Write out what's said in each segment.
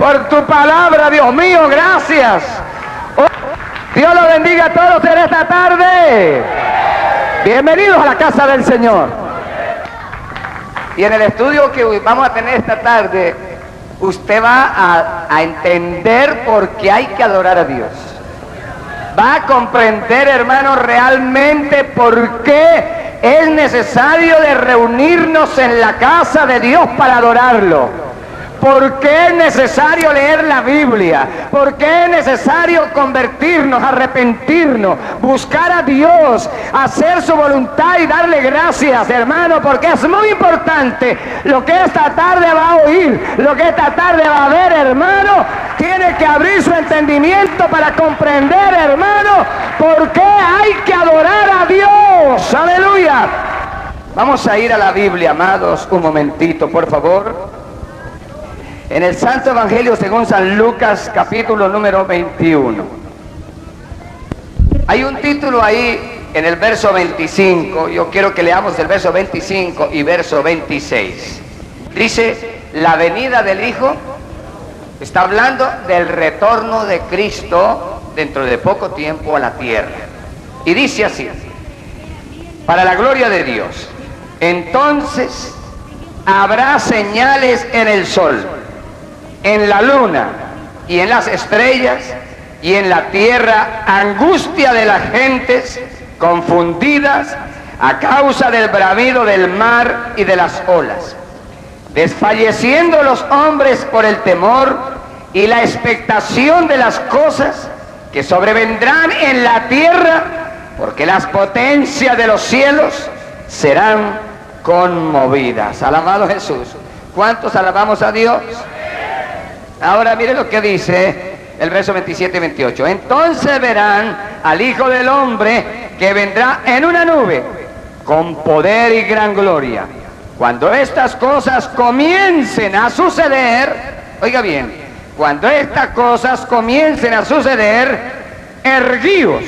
por tu palabra, Dios mío, gracias. Oh, Dios los bendiga a todos en esta tarde. Bienvenidos a la casa del Señor. Y en el estudio que vamos a tener esta tarde, usted va a entender por qué hay que adorar a Dios. Va a comprender, hermano, realmente por qué es necesario de reunirnos en la casa de Dios para adorarlo. ¿Por qué es necesario leer la Biblia? ¿Por qué es necesario convertirnos, arrepentirnos, buscar a Dios, hacer su voluntad y darle gracias, hermano? Porque es muy importante lo que esta tarde va a oír, lo que esta tarde va a ver, hermano. Tiene que abrir su entendimiento para comprender, hermano, por qué hay que adorar a Dios. ¡Aleluya! Vamos a ir a la Biblia, amados, un momentito, por favor. En el Santo Evangelio según San Lucas, capítulo número 21. Hay un título ahí en el verso 25. Yo quiero que leamos el verso 25 y verso 26. Dice, la venida del Hijo. Está hablando del retorno de Cristo dentro de poco tiempo a la tierra. Y dice así, para la gloria de Dios. Entonces habrá señales en el sol, en la luna y en las estrellas, y en la tierra angustia de las gentes confundidas a causa del bramido del mar y de las olas, desfalleciendo los hombres por el temor y la expectación de las cosas que sobrevendrán en la tierra, porque las potencias de los cielos serán conmovidas. Alabado Jesús. ¿Cuántos alabamos a Dios? Ahora mire lo que dice el verso 27 y 28. Entonces verán al Hijo del Hombre que vendrá en una nube con poder y gran gloria. Cuando estas cosas comiencen a suceder, oiga bien, cuando estas cosas comiencen a suceder, erguíos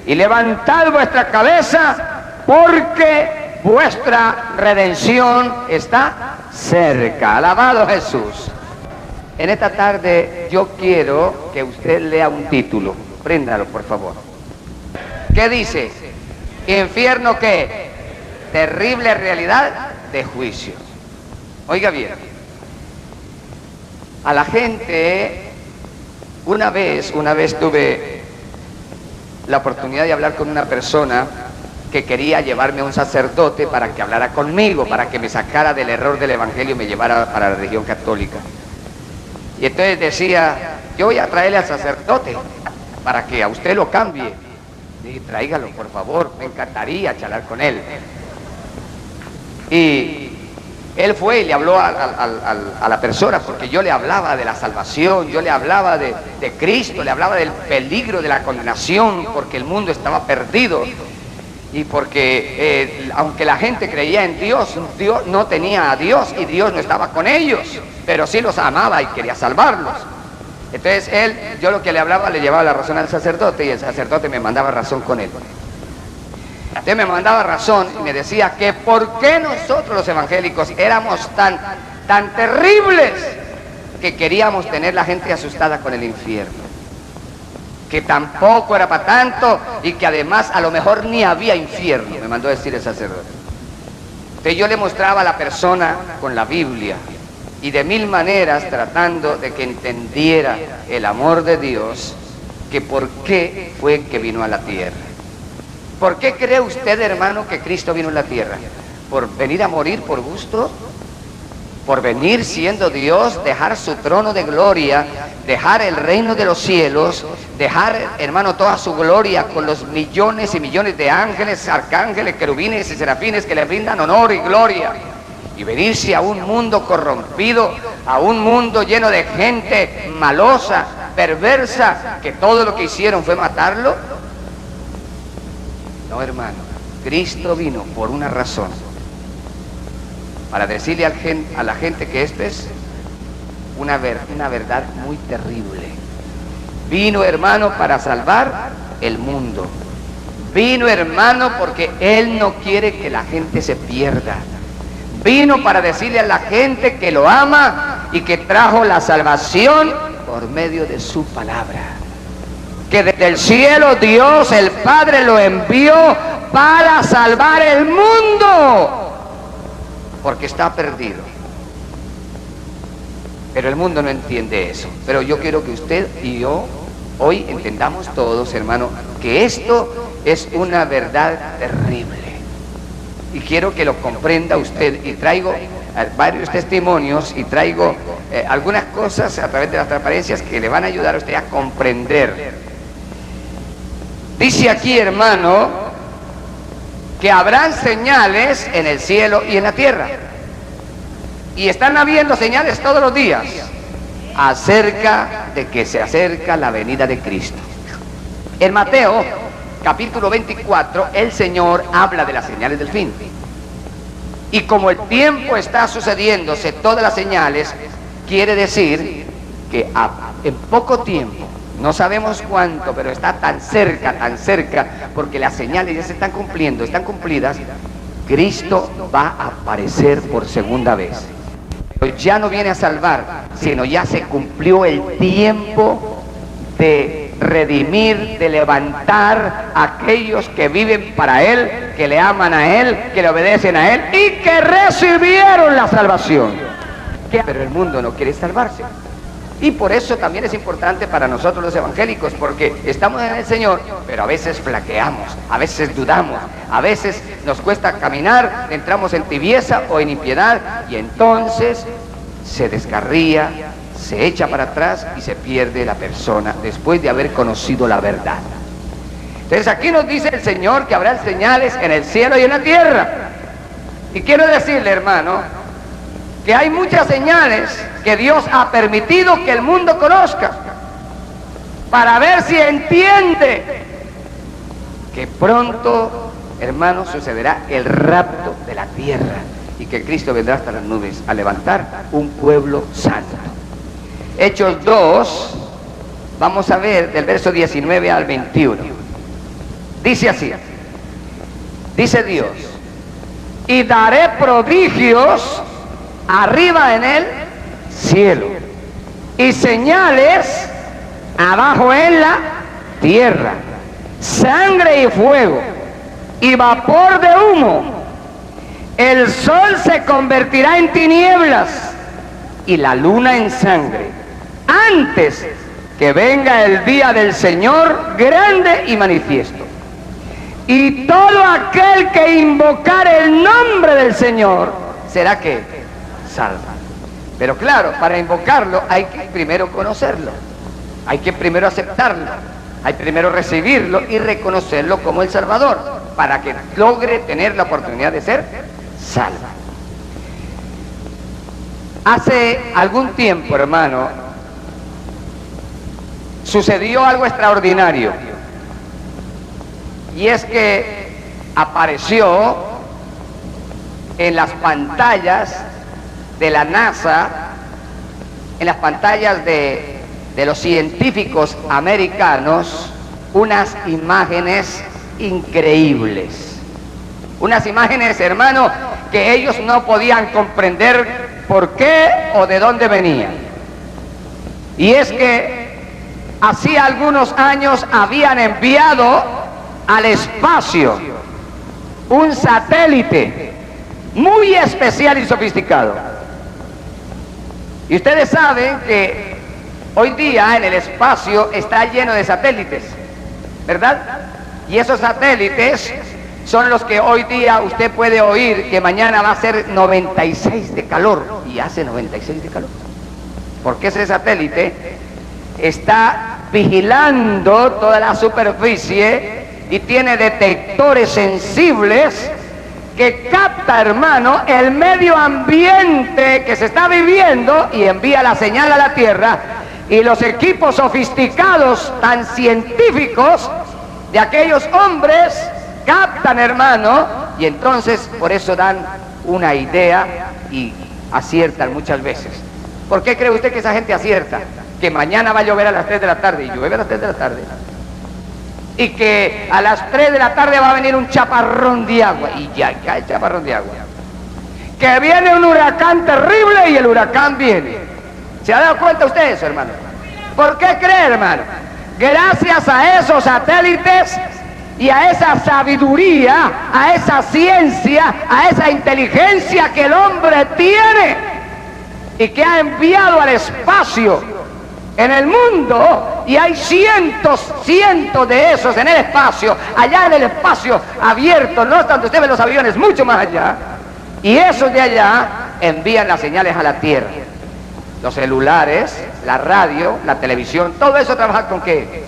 y levantad vuestra cabeza, porque vuestra redención está cerca. Alabado Jesús. En esta tarde yo quiero que usted lea un título. Préndalo, por favor. ¿Qué dice? ¿Infierno qué? Terrible realidad de juicio. Oiga bien. A la gente, una vez tuve la oportunidad de hablar con una persona que quería llevarme a un sacerdote para que hablara conmigo, para que me sacara del error del evangelio y me llevara para la religión católica. Y entonces decía, yo voy a traerle al sacerdote para que a usted lo cambie. Y tráigalo, por favor, me encantaría charlar con él. Y él fue y le habló a la persona, porque yo le hablaba de la salvación, yo le hablaba de Cristo, le hablaba del peligro de la condenación, porque el mundo estaba perdido. Y porque aunque la gente creía en Dios, Dios no tenía a Dios y Dios no estaba con ellos, pero sí los amaba y quería salvarlos. Entonces yo lo que le hablaba le llevaba la razón al sacerdote, y el sacerdote me mandaba razón con él. Entonces me mandaba razón y me decía que por qué nosotros los evangélicos éramos tan terribles que queríamos tener la gente asustada con el infierno, que tampoco era para tanto y que además a lo mejor ni había infierno, me mandó decir el sacerdote. Entonces yo le mostraba a la persona con la Biblia y de mil maneras tratando de que entendiera el amor de Dios, que por qué fue que vino a la tierra. ¿Por qué cree usted, hermano, que Cristo vino a la tierra? ¿Por venir a morir por gusto? ¿Por venir siendo Dios, dejar su trono de gloria, dejar el reino de los cielos, dejar, hermano, toda su gloria con los millones y millones de ángeles, arcángeles, querubines y serafines que le brindan honor y gloria, y venirse a un mundo corrompido, a un mundo lleno de gente malosa, perversa, que todo lo que hicieron fue matarlo? No, hermano, Cristo vino por una razón, para decirle a la gente que esto es una verdad muy terrible. Vino, hermano, para salvar el mundo. Vino, hermano, porque Él no quiere que la gente se pierda. Vino para decirle a la gente que lo ama y que trajo la salvación por medio de su palabra. Que desde el cielo Dios el Padre lo envió para salvar el mundo, porque está perdido. Pero el mundo no entiende eso. Pero yo quiero que usted y yo hoy entendamos todos, hermano, que esto es una verdad terrible. Y quiero que lo comprenda usted. Y traigo varios testimonios y traigo algunas cosas a través de las transparencias que le van a ayudar a usted a comprender. Dice aquí, hermano, que habrán señales en el cielo y en la tierra. Y están habiendo señales todos los días acerca de que se acerca la venida de Cristo. En Mateo, capítulo 24, el Señor habla de las señales del fin. Y como el tiempo está sucediéndose, todas las señales, quiere decir que en poco tiempo, no sabemos cuánto, pero está tan cerca, porque las señales ya se están cumpliendo, están cumplidas. Cristo va a aparecer por segunda vez. Pero ya no viene a salvar, sino ya se cumplió el tiempo de redimir, de levantar a aquellos que viven para Él, que le aman a Él, que le obedecen a Él y que recibieron la salvación. Pero el mundo no quiere salvarse. Y por eso también es importante para nosotros los evangélicos, porque estamos en el Señor, pero a veces flaqueamos, a veces dudamos, a veces nos cuesta caminar, entramos en tibieza o en impiedad, y entonces se descarría, se echa para atrás y se pierde la persona después de haber conocido la verdad. Entonces aquí nos dice el Señor que habrá señales en el cielo y en la tierra. Y quiero decirle, hermano, que hay muchas señales que Dios ha permitido que el mundo conozca para ver si entiende que pronto, hermanos, sucederá el rapto de la tierra y que Cristo vendrá hasta las nubes a levantar un pueblo santo. Hechos 2, vamos a ver del verso 19 al 21. Dice así, dice Dios: y daré prodigios arriba en el cielo y señales abajo en la tierra, sangre y fuego y vapor de humo. El sol se convertirá en tinieblas y la luna en sangre, antes que venga el día del Señor grande y manifiesto. Y todo aquel que invocare el nombre del Señor será que salva. Pero claro, para invocarlo hay que primero conocerlo, hay que primero aceptarlo, hay primero recibirlo y reconocerlo como el Salvador, para que logre tener la oportunidad de ser salvo. Hace algún tiempo, hermano, sucedió algo extraordinario, y es que apareció en las pantallas de la NASA, en las pantallas de los científicos americanos, unas imágenes increíbles. Unas imágenes, hermano, que ellos no podían comprender por qué o de dónde venían. Y es que hacía algunos años habían enviado al espacio un satélite muy especial y sofisticado. Y ustedes saben que hoy día en el espacio está lleno de satélites, ¿verdad? Y esos satélites son los que hoy día usted puede oír que mañana va a ser 96 de calor, y hace 96 de calor. Porque ese satélite está vigilando toda la superficie y tiene detectores sensibles que capta, hermano, el medio ambiente que se está viviendo y envía la señal a la Tierra. Y los equipos sofisticados, tan científicos, de aquellos hombres, captan, hermano, y entonces por eso dan una idea y aciertan muchas veces. ¿Por qué cree usted que esa gente acierta? Que mañana va a llover a las 3 de la tarde, y llueve a las 3 de la tarde. Y que a las 3 de la tarde va a venir un chaparrón de agua, y ya cae chaparrón de agua. Que viene un huracán terrible, y el huracán viene. ¿Se ha dado cuenta usted de eso, hermano? ¿Por qué cree, hermano? Gracias a esos satélites y a esa sabiduría, a esa ciencia, a esa inteligencia que el hombre tiene y que ha enviado al espacio en el mundo, y hay cientos de esos en el espacio, allá en el espacio abierto, no tanto usted ve los aviones mucho más allá, y esos de allá envían las señales a la Tierra. Los celulares, la radio, la televisión, todo eso trabaja ¿con qué?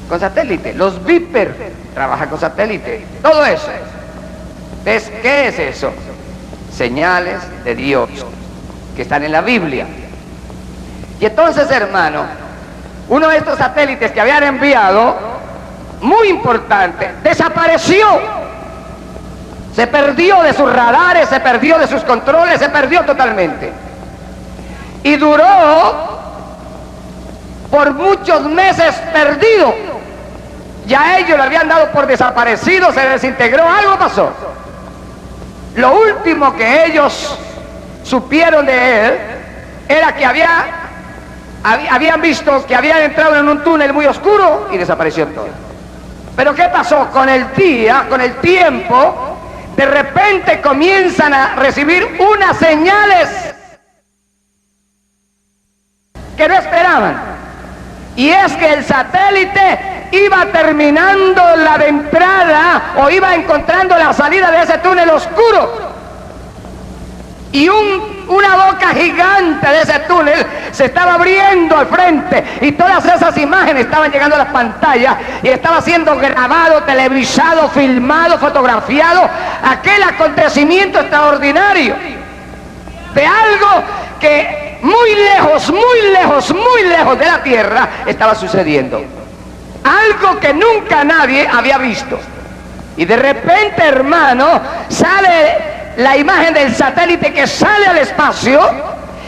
Con satélite. Los Viper trabajan con satélite. Todo eso. Entonces, ¿qué es eso? Señales de Dios que están en la Biblia. Y entonces, hermano, uno de estos satélites que habían enviado, muy importante, desapareció. Se perdió de sus radares, se perdió de sus controles, se perdió totalmente. Y duró por muchos meses perdido. Ya ellos lo habían dado por desaparecido, se desintegró, algo pasó. Lo último que ellos supieron de él era que habían visto que habían entrado en un túnel muy oscuro y desapareció todo. Pero ¿qué pasó? Con el día, con el tiempo, de repente comienzan a recibir unas señales que no esperaban. Y es que el satélite iba terminando la de entrada o iba encontrando la salida de ese túnel oscuro. Y una boca gigante de ese túnel se estaba abriendo al frente y todas esas imágenes estaban llegando a las pantallas y estaba siendo grabado, televisado, filmado, fotografiado aquel acontecimiento extraordinario de algo que muy lejos de la Tierra estaba sucediendo. Algo que nunca nadie había visto. Y de repente, hermano, sale la imagen del satélite que sale al espacio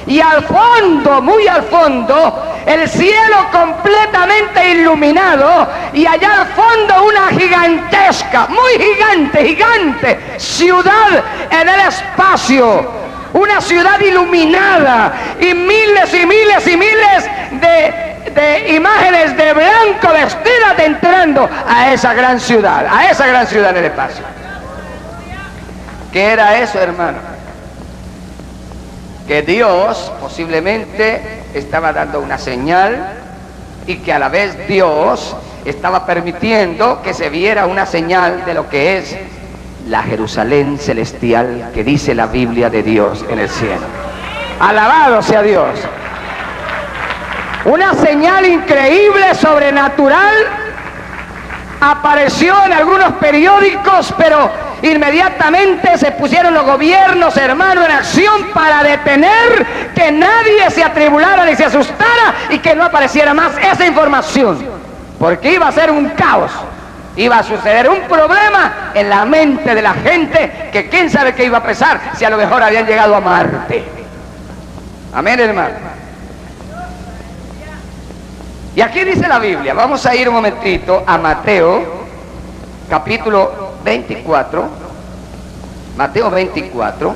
y al fondo, muy al fondo, el cielo completamente iluminado y allá al fondo una gigantesca, muy gigante ciudad en el espacio. Una ciudad iluminada y miles de imágenes de blanco vestidas entrando a esa gran ciudad en el espacio. ¿Qué era eso, hermano? Que Dios posiblemente estaba dando una señal y que a la vez Dios estaba permitiendo que se viera una señal de lo que es la Jerusalén celestial que dice la Biblia de Dios en el cielo. Alabado sea Dios. Una señal increíble, sobrenatural, apareció en algunos periódicos, pero inmediatamente se pusieron los gobiernos, hermano, en acción para detener que nadie se atribulara ni se asustara y que no apareciera más esa información, porque iba a ser un caos. Iba a suceder un problema en la mente de la gente que quién sabe qué iba a pasar si a lo mejor habían llegado a Marte. Amén, hermano. Y aquí dice la Biblia, vamos a ir un momentito a Mateo, capítulo 24. Mateo 24.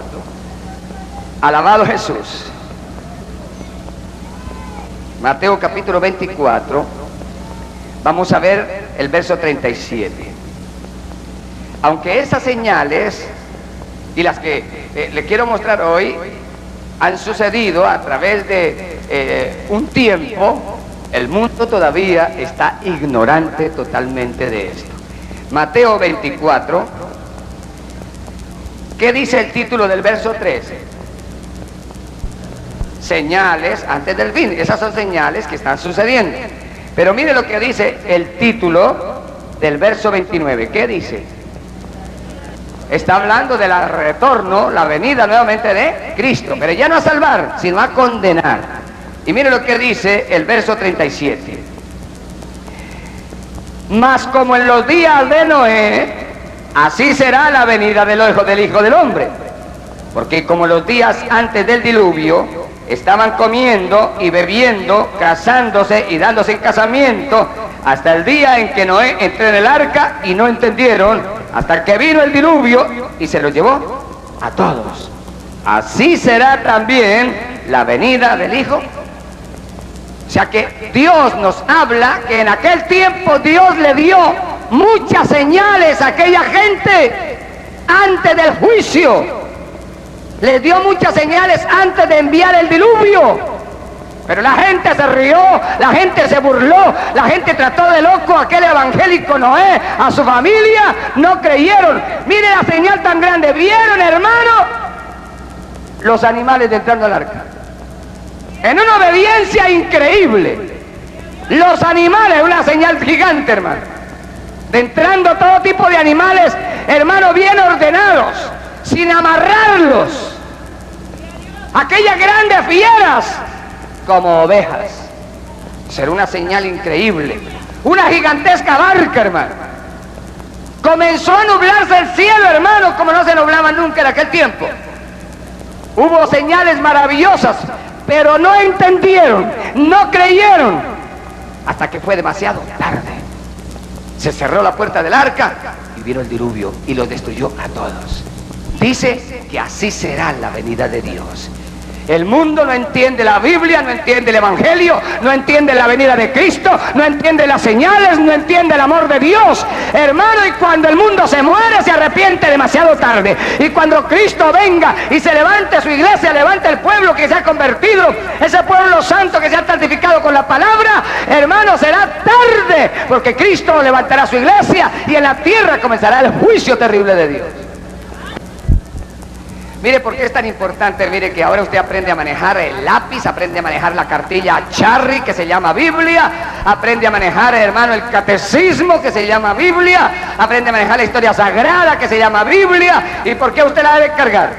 Alabado Jesús. Mateo capítulo 24. Vamos a ver el verso 37. Aunque esas señales y las que le quiero mostrar hoy han sucedido a través de un tiempo, el mundo todavía está ignorante totalmente de esto. Mateo 24. ¿Qué dice el título del verso 13? Señales antes del fin. Esas son señales que están sucediendo. Pero mire lo que dice el título del verso 29. ¿Qué dice? Está hablando del retorno, la venida nuevamente de Cristo, pero ya no a salvar, sino a condenar. Y mire lo que dice el verso 37. Mas como en los días de Noé, así será la venida del Hijo del Hombre. Porque como los días antes del diluvio, estaban comiendo y bebiendo, casándose y dándose en casamiento, hasta el día en que Noé entró en el arca y no entendieron, hasta que vino el diluvio y se los llevó a todos. Así será también la venida del Hijo sea que Dios nos habla que en aquel tiempo Dios le dio muchas señales a aquella gente antes del juicio. Les dio muchas señales antes de enviar el diluvio. Pero la gente se rió, la gente se burló, la gente trató de loco a aquel evangélico Noé, a su familia, no creyeron. Mire la señal tan grande, ¿vieron, hermano? Los animales entrando al arca. En una obediencia increíble. Los animales, una señal gigante, hermano. De entrando todo tipo de animales, hermano, bien ordenados, sin amarrarlos. Aquellas grandes fieras, como ovejas. Será una señal increíble. Una gigantesca barca, hermano. Comenzó a nublarse el cielo, hermano, como no se nublaba nunca en aquel tiempo. Hubo señales maravillosas, pero no entendieron, no creyeron, hasta que fue demasiado tarde. Se cerró la puerta del arca y vino el diluvio y los destruyó a todos. Dice que así será la venida de Dios. El mundo no entiende la Biblia, no entiende el Evangelio, no entiende la venida de Cristo, no entiende las señales, no entiende el amor de Dios. Hermano, y cuando el mundo se muere, se arrepiente demasiado tarde. Y cuando Cristo venga y se levante su iglesia, levante el pueblo que se ha convertido, ese pueblo santo que se ha santificado con la palabra, hermano, será tarde, porque Cristo levantará su iglesia y en la tierra comenzará el juicio terrible de Dios. Mire por qué es tan importante. Mire que ahora usted aprende a manejar el lápiz, aprende a manejar la cartilla Charry, que se llama Biblia, aprende a manejar, hermano, el catecismo, que se llama Biblia, aprende a manejar la historia sagrada, que se llama Biblia. ¿Y por qué usted la debe cargar?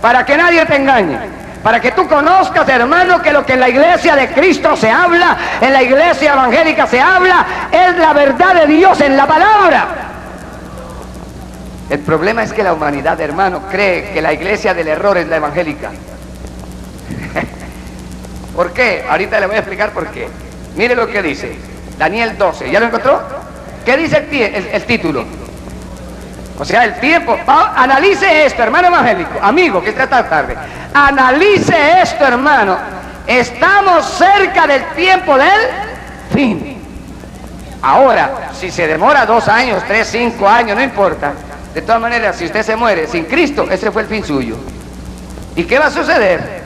Para que nadie te engañe, para que tú conozcas, hermano, que lo que en la iglesia de Cristo se habla, en la iglesia evangélica se habla, es la verdad de Dios en la palabra. El problema es que la humanidad, hermano, cree que la iglesia del error es la evangélica. ¿Por qué? Ahorita le voy a explicar por qué. Mire lo que dice Daniel 12. ¿Ya lo encontró? ¿Qué dice el título? O sea, el tiempo. Analice esto, hermano evangélico, amigo, que trata tarde. Analice esto, hermano. Estamos cerca del tiempo del fin. Ahora, si se demora 2 años, 3, 5 años, no importa. De todas maneras, si usted se muere sin Cristo, ese fue el fin suyo. ¿Y qué va a suceder?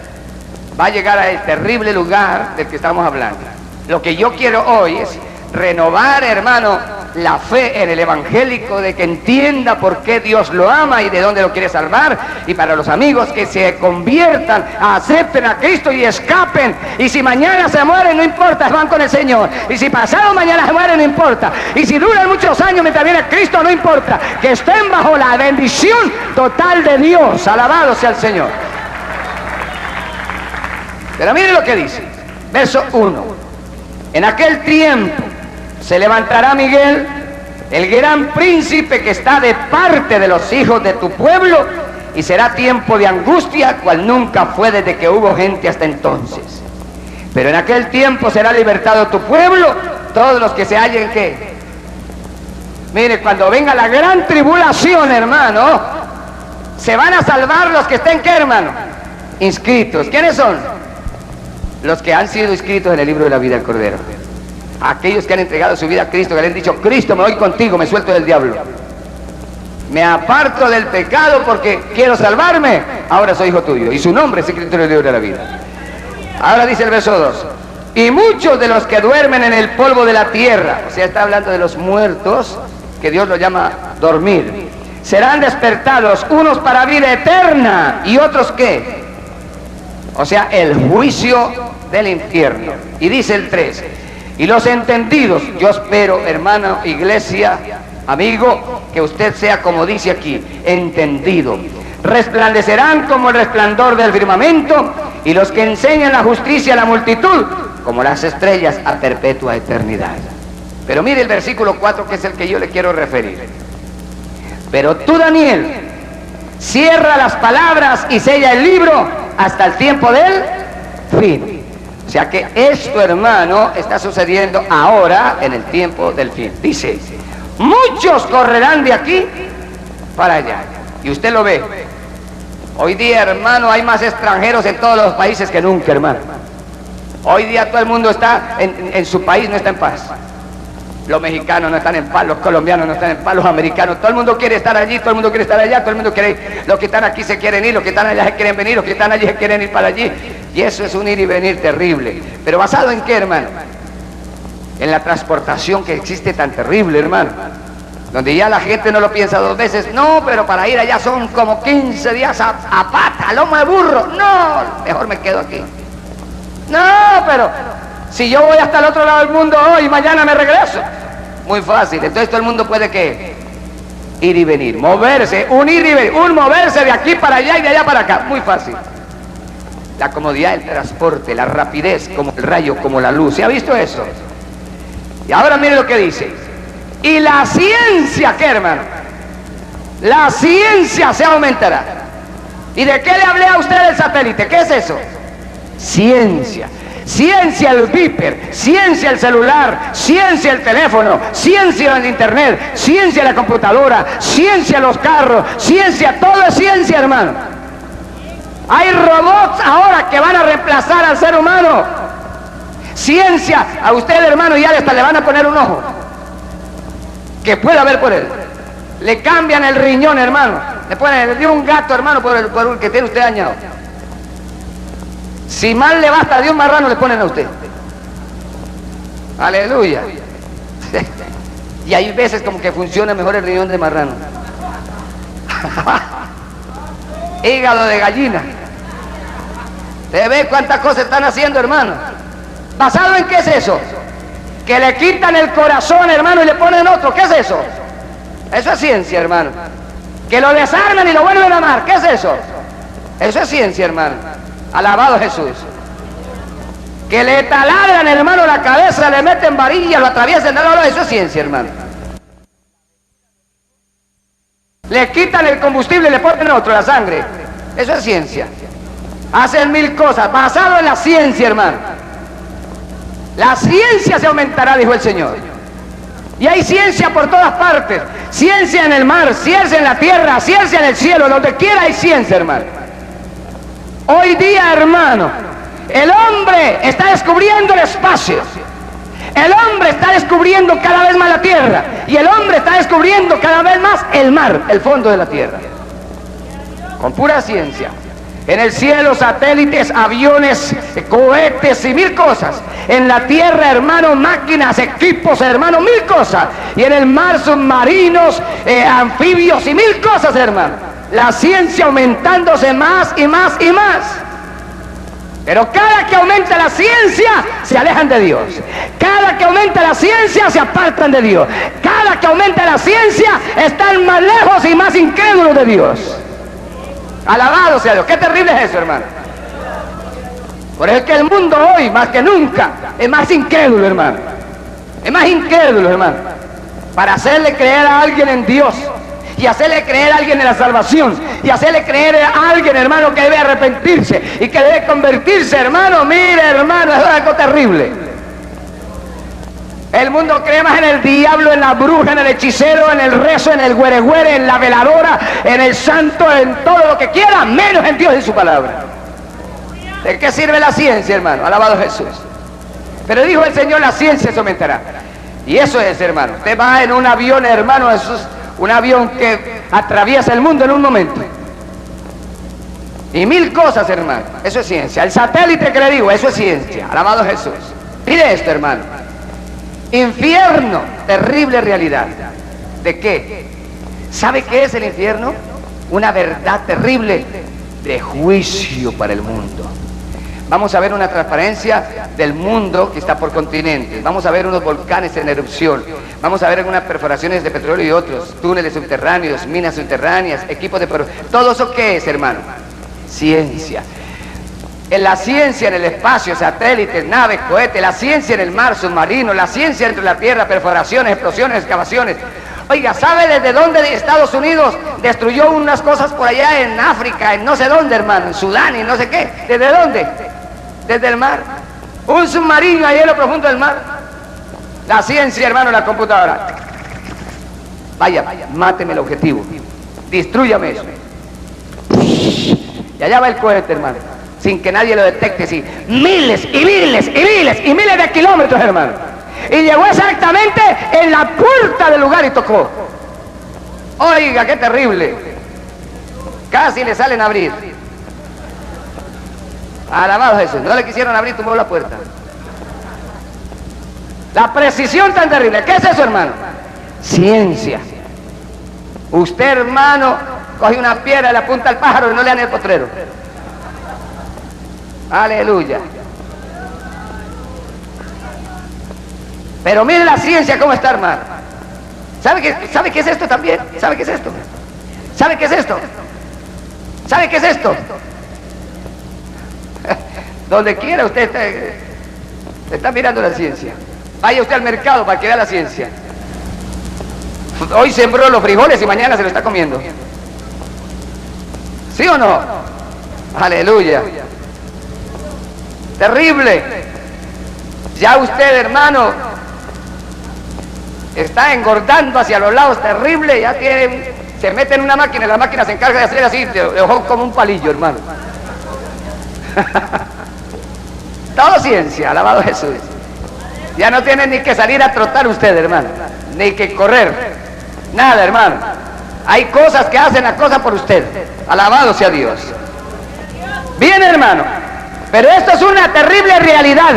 Va a llegar a el terrible lugar del que estamos hablando. Lo que yo quiero hoy es renovar, hermano, la fe en el evangélico, de que entienda por qué Dios lo ama y de dónde lo quiere salvar, y para los amigos que se conviertan, acepten a Cristo y escapen. Y si mañana se mueren, no importa, van con el Señor. Y si pasado mañana se mueren, no importa. Y si duran muchos años mientras viene Cristo, no importa. Que estén bajo la bendición total de Dios. Alabado sea el Señor. Pero mire lo que dice, verso 1. En aquel tiempo se levantará Miguel, el gran príncipe que está de parte de los hijos de tu pueblo, y será tiempo de angustia, cual nunca fue desde que hubo gente hasta entonces. Pero en aquel tiempo será libertado tu pueblo, todos los que se hallen, ¿qué? Mire, cuando venga la gran tribulación, hermano, se van a salvar los que estén, ¿qué, hermano? Inscritos. ¿Quiénes son? Los que han sido inscritos en el libro de la vida del Cordero. Aquellos que han entregado su vida a Cristo, que le han dicho: Cristo, me voy contigo, me suelto del diablo, me aparto del pecado porque quiero salvarme, ahora soy hijo tuyo, y su nombre es escrito en el libro de la vida. Ahora dice el verso 2: y muchos de los que duermen en el polvo de la tierra, o sea, está hablando de los muertos, que Dios los llama dormir, serán despertados, unos para vida eterna y otros, ¿qué? O sea, el juicio del infierno. Y dice el 3: y los entendidos, yo espero, hermano, iglesia, amigo, que usted sea, como dice aquí, entendido, resplandecerán como el resplandor del firmamento, y los que enseñan la justicia a la multitud, como las estrellas a perpetua eternidad. Pero mire el versículo 4, que es el que yo le quiero referir. Pero tú, Daniel, cierra las palabras y sella el libro hasta el tiempo del fin. O sea que esto, hermano, está sucediendo ahora en el tiempo del fin. Dice: muchos correrán de aquí para allá. Y usted lo ve. Hoy día, hermano, hay más extranjeros en todos los países que nunca, hermano. Hoy día todo el mundo está en su país, no está en paz. Los mexicanos no están en paz, los colombianos no están en paz, los americanos, todo el mundo quiere estar allí, todo el mundo quiere estar allá, todo el mundo quiere, los que están aquí se quieren ir, los que están allá se quieren venir, los que están allí se quieren ir para allí. Y eso es un ir y venir terrible. ¿Pero basado en qué, hermano? En la transportación que existe tan terrible, hermano. Donde ya la gente no lo piensa dos veces. No, pero para ir allá son como 15 días a pata, a lomo de burro. No, mejor me quedo aquí. No, pero si yo voy hasta el otro lado del mundo hoy, mañana me regreso. Muy fácil. Entonces todo el mundo puede ¿qué? Ir y venir, moverse, un ir y venir, un moverse de aquí para allá y de allá para acá. Muy fácil. La comodidad del transporte, la rapidez, como el rayo, como la luz. ¿Se ha visto eso? Y ahora mire lo que dice. Y la ciencia, ¿qué, hermano? La ciencia se aumentará. ¿Y de qué le hablé a usted del satélite? ¿Qué es eso? Ciencia. Ciencia el viper, ciencia el celular, ciencia el teléfono, ciencia el internet, ciencia la computadora, ciencia los carros, ciencia, todo es ciencia, hermano. Hay robots ahora que van a reemplazar al ser humano. Ciencia, a usted, hermano, ya hasta le van a poner un ojo que pueda ver por él. Le cambian el riñón, hermano. Le dio un gato, hermano, por el que tiene usted dañado. Si mal le basta de un marrano, le ponen a usted. Aleluya. Y hay veces como que funciona mejor el riñón de marrano. Hígado de gallina. ¿Te ve cuántas cosas están haciendo, hermano? ¿Basado en qué es eso? Que le quitan el corazón, hermano, y le ponen otro. ¿Qué es eso? Eso es ciencia, hermano. Que lo desarman y lo vuelven a amar. ¿Qué es eso? Eso es ciencia, hermano. Alabado Jesús. Que le taladran, hermano, la cabeza, le meten varillas, lo atraviesan. No, eso es ciencia, hermano. Le quitan el combustible y le ponen otro, la sangre. Eso es ciencia. Hacen mil cosas, basado en la ciencia, hermano. La ciencia se aumentará, dijo el Señor. Y hay ciencia por todas partes. Ciencia en el mar, ciencia en la tierra, ciencia en el cielo, donde quiera hay ciencia, hermano. Hoy día, hermano, el hombre está descubriendo el espacio. El hombre está descubriendo cada vez más la tierra. Y el hombre está descubriendo cada vez más el mar, el fondo de la tierra. Con pura ciencia. En el cielo, satélites, aviones, cohetes y mil cosas. En la tierra, hermano, máquinas, equipos, hermano, mil cosas. Y en el mar, submarinos, anfibios y mil cosas, hermano. La ciencia aumentándose más y más y más. Pero cada que aumenta la ciencia, se alejan de Dios. Cada que aumenta la ciencia, se apartan de Dios. Cada que aumenta la ciencia, están más lejos y más incrédulos de Dios. Alabado sea Dios. Qué terrible es eso, hermano. Por eso es que el mundo hoy, más que nunca, es más incrédulo, hermano. Es más incrédulo, hermano. Para hacerle creer a alguien en Dios, y hacerle creer a alguien en la salvación, y hacerle creer a alguien, hermano, que debe arrepentirse y que debe convertirse, hermano. Mire, hermano, es algo terrible. El mundo cree más en el diablo, en la bruja, en el hechicero, en el rezo, en el güere, en la veladora, en el santo, en todo lo que quiera, menos en Dios y su palabra. ¿De qué sirve la ciencia, hermano? Alabado Jesús. Pero dijo el Señor, la ciencia se aumentará. Y eso es, hermano. Usted va en un avión, hermano, eso es un avión que atraviesa el mundo en un momento. Y mil cosas, hermano. Eso es ciencia. El satélite que le digo, eso es ciencia. Alabado Jesús. Mire esto, hermano. Infierno, terrible realidad. ¿De qué? ¿Sabe qué es el infierno? Una verdad terrible de juicio para el mundo. Vamos a ver una transparencia del mundo que está por continentes. Vamos a ver unos volcanes en erupción. Vamos a ver algunas perforaciones de petróleo y otros, túneles subterráneos, minas subterráneas, equipos de... ¿Todo eso qué es, hermano? Ciencia. En la ciencia en el espacio, satélites, naves, cohetes, la ciencia en el mar, submarino, la ciencia entre la tierra, perforaciones, explosiones, excavaciones. Oiga, ¿sabe desde dónde Estados Unidos destruyó unas cosas por allá en África, en no sé dónde, hermano, en Sudán y no sé qué? ¿Desde dónde? Desde el mar. Un submarino ahí en lo profundo del mar. La ciencia, hermano, la computadora. Vaya, máteme el objetivo. Destrúyame eso. Y allá va el cohete, hermano. sin que nadie lo detecte, sí, miles y miles y miles y miles de kilómetros, hermano. Y llegó exactamente en la puerta del lugar y tocó. Oiga, qué terrible. Casi le salen a abrir. Alabado Jesús. No le quisieron abrir, tumbó la puerta. La precisión tan terrible. ¿Qué es eso, hermano? Ciencia. Usted, hermano, coge una piedra y le apunta al pájaro y no le dan el potrero. Aleluya. Pero mire la ciencia cómo está, hermano. ¿Sabe qué es esto también? ¿Sabe qué es esto? ¿Sabe qué es esto? ¿Sabe qué es esto? Donde quiera usted está mirando la ciencia. Vaya usted al mercado para que vea la ciencia. Hoy sembró los frijoles y mañana se lo está comiendo. ¿Sí o no? Aleluya. Terrible. Ya usted, hermano, está engordando hacia los lados, terrible. Ya se mete en una máquina y la máquina se encarga de hacer así, de ojo como un palillo, hermano. Todo ciencia, alabado Jesús. Ya no tiene ni que salir a trotar usted, hermano, ni que correr, nada, hermano. Hay cosas que hacen la cosa por usted. Alabado sea Dios. Bien, hermano, pero esto es una terrible realidad.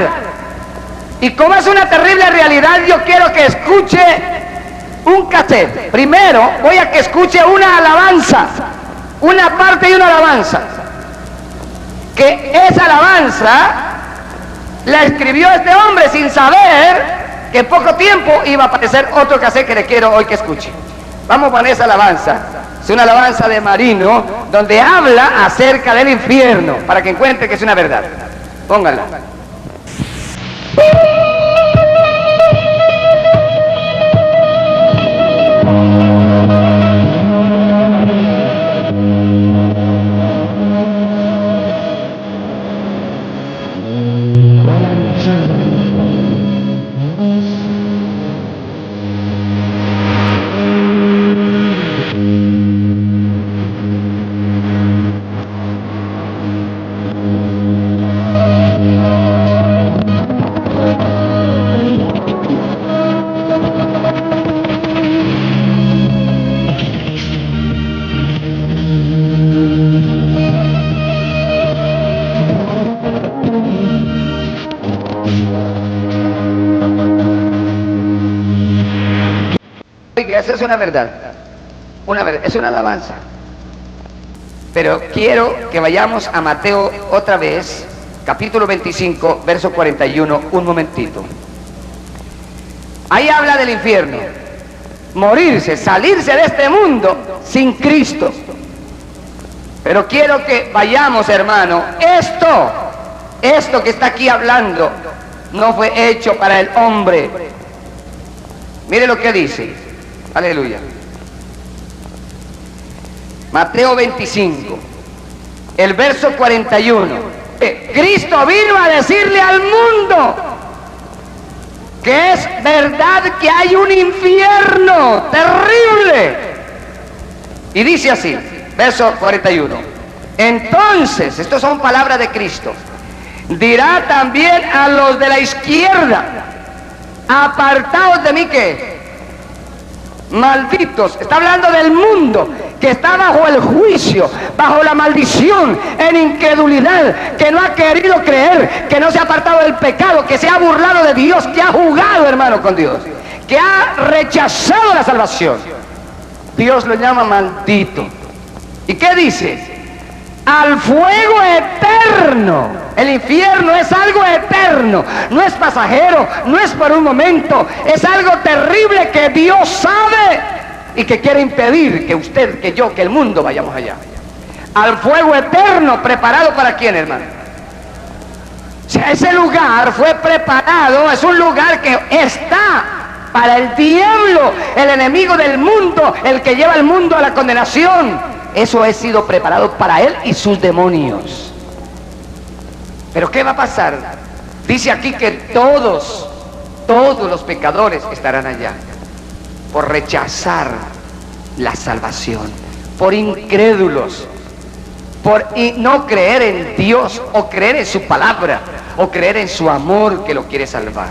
Y como es una terrible realidad, yo quiero que escuche un cassette. Primero voy a que escuche una alabanza, una parte de una alabanza, que esa alabanza la escribió este hombre sin saber que en poco tiempo iba a aparecer otro cassette que le quiero hoy que escuche. Vamos a poner esa alabanza. Es una alabanza de Marino donde habla acerca del infierno, para que encuentre que es una verdad. Pónganla. Esa es una verdad, es una alabanza. Pero quiero que vayamos a Mateo otra vez, capítulo 25, verso 41, un momentito. Ahí habla del infierno, morirse, salirse de este mundo sin Cristo. Pero quiero que vayamos, hermano, esto que está aquí hablando, no fue hecho para el hombre. Mire lo que dice. Aleluya. Mateo 25, el verso 41. Cristo vino a decirle al mundo que es verdad que hay un infierno terrible. Y dice así, verso 41. Entonces, estas son palabras de Cristo, dirá también a los de la izquierda, apartaos de mí, ¿qué? Malditos. Está hablando del mundo que está bajo el juicio, bajo la maldición, en incredulidad, que no ha querido creer, que no se ha apartado del pecado, que se ha burlado de Dios, que ha jugado, hermano, con Dios, que ha rechazado la salvación. Dios lo llama maldito. ¿Y qué dice? Al fuego eterno. El infierno es algo eterno, no es pasajero, no es por un momento, es algo terrible que Dios sabe y que quiere impedir que usted, que yo, que el mundo vayamos allá. Al fuego eterno, preparado para quién, hermano. O sea, ese lugar fue preparado, es un lugar que está para el diablo, el enemigo del mundo, el que lleva al mundo a la condenación. Eso ha sido preparado para él y sus demonios. Pero ¿qué va a pasar? Dice aquí que todos los pecadores estarán allá por rechazar la salvación, por incrédulos, y no creer en Dios o creer en su palabra o creer en su amor que lo quiere salvar.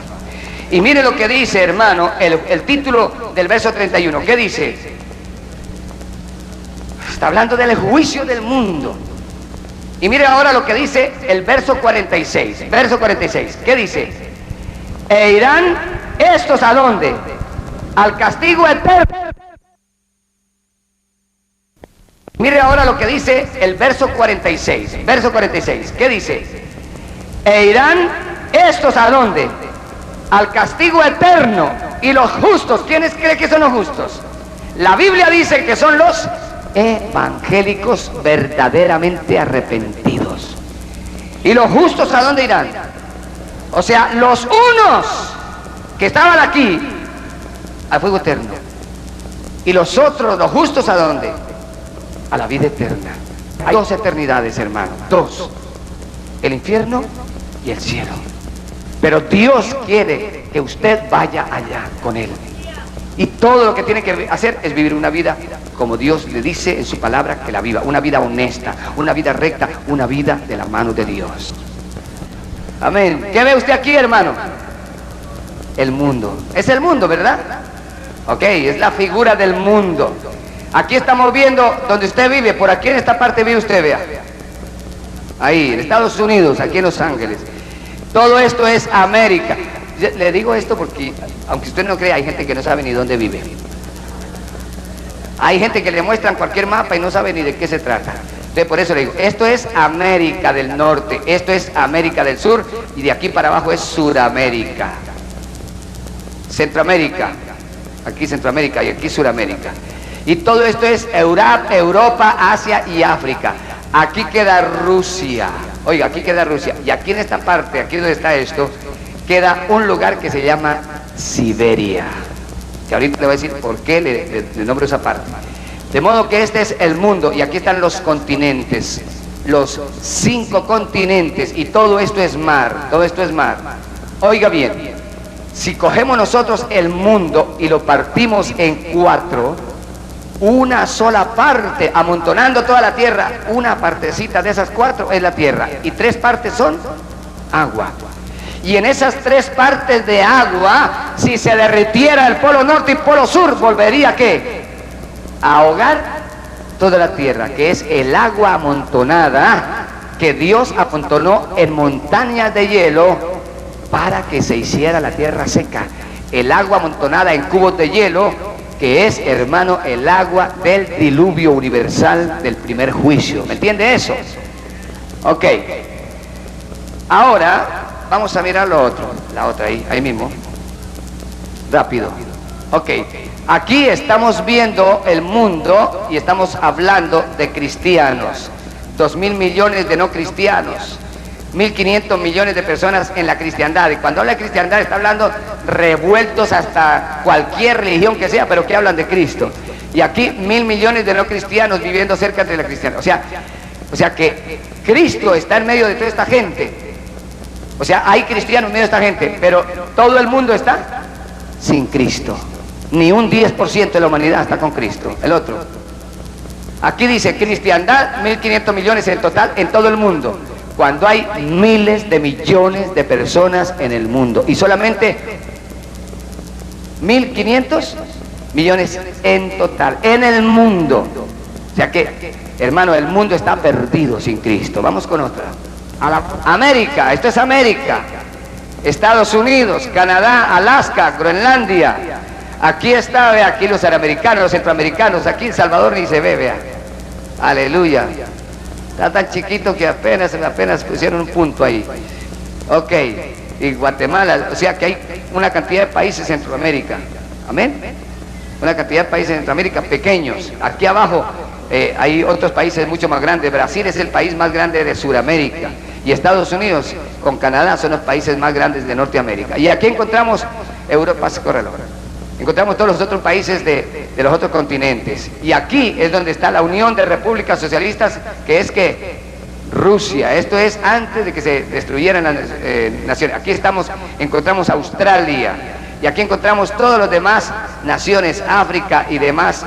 Y mire lo que dice, hermano, el título del verso 31. ¿Qué dice? Está hablando del juicio del mundo. Y mire ahora lo que dice el verso 46. Verso 46. ¿Qué dice? E irán estos ¿a dónde? Al castigo eterno. Mire ahora lo que dice el verso 46. Verso 46. ¿Qué dice? E irán estos ¿a dónde? Al castigo eterno. Y los justos, ¿quiénes creen que son los justos? La Biblia dice que son los evangélicos verdaderamente arrepentidos. ¿Y los justos a dónde irán? O sea, los unos que estaban aquí al fuego eterno. ¿Y los otros, los justos a dónde? A la vida eterna. Hay dos eternidades, hermano, dos: el infierno y el cielo. Pero Dios quiere que usted vaya allá con Él. Y todo lo que tiene que hacer es vivir una vida como Dios le dice en su palabra que la viva. Una vida honesta, una vida recta, una vida de la mano de Dios. Amén. ¿Qué ve usted aquí, hermano? El mundo. Es el mundo, ¿verdad? Ok, es la figura del mundo. Aquí estamos viendo donde usted vive. Por aquí en esta parte vive usted, vea. Ahí, en Estados Unidos, aquí en Los Ángeles. Todo esto es América. Le digo esto porque, aunque usted no crea, hay gente que no sabe ni dónde vive. Hay gente que le muestran cualquier mapa y no sabe ni de qué se trata. Entonces, por eso le digo, esto es América del Norte, esto es América del Sur, y de aquí para abajo es Suramérica. Centroamérica, aquí Centroamérica y aquí Suramérica. Y todo esto es Europa, Asia y África. Aquí queda Rusia. Oiga, aquí queda Rusia. Y aquí en esta parte, aquí donde está esto, queda un lugar que se llama Siberia. Que ahorita le voy a decir por qué le nombro esa parte. De modo que este es el mundo y aquí están los continentes, los 5 continentes, y todo esto es mar, todo esto es mar. Oiga bien, si cogemos nosotros el mundo y lo partimos en 4, una sola parte, amontonando toda la tierra, una partecita de esas 4 es la tierra y 3 partes son agua. Y en esas 3 partes de agua, si se derritiera el polo norte y polo sur, volvería ¿qué? A ahogar toda la tierra, que es el agua amontonada que Dios amontonó en montañas de hielo para que se hiciera la tierra seca. El agua amontonada en cubos de hielo, que es, hermano, el agua del diluvio universal del primer juicio. ¿Me entiende eso? Ok. Ahora vamos a mirar lo otro, la otra ahí mismo. Rápido. Ok. Aquí estamos viendo el mundo y estamos hablando de cristianos. 2.000 millones de no cristianos. 1.500 millones de personas en la cristiandad. Y cuando habla de cristiandad está hablando revueltos hasta cualquier religión que sea, pero que hablan de Cristo. Y aquí 1.000 millones de no cristianos viviendo cerca de la cristiandad. O sea que Cristo está en medio de toda esta gente. O sea, hay cristianos en medio de esta gente, pero todo el mundo está sin Cristo. Ni un 10% de la humanidad está con Cristo. El otro. Aquí dice cristiandad, 1.500 millones en total en todo el mundo. Cuando hay miles de millones de personas en el mundo. Y solamente 1.500 millones en total, en el mundo. O sea que, hermano, el mundo está perdido sin Cristo. Vamos con otra. América, esto es América. Estados Unidos, Canadá, Alaska, Groenlandia. Aquí está, vea, aquí los americanos, los centroamericanos, aquí en Salvador ni se ve, vea. Aleluya. Está tan chiquito que apenas pusieron un punto ahí. Ok. Y Guatemala, o sea que hay una cantidad de países en Centroamérica. Amén. Una cantidad de países en Centroamérica pequeños. Aquí abajo hay otros países mucho más grandes. Brasil es el país más grande de Sudamérica. Y Estados Unidos con Canadá son los países más grandes de Norteamérica. Y aquí encontramos Europa, córrelo. Encontramos todos los otros países de los otros continentes. Y aquí es donde está la Unión de Repúblicas Socialistas, que es que Rusia. Esto es antes de que se destruyeran las naciones. Aquí encontramos Australia. Y aquí encontramos todos los demás naciones, África y demás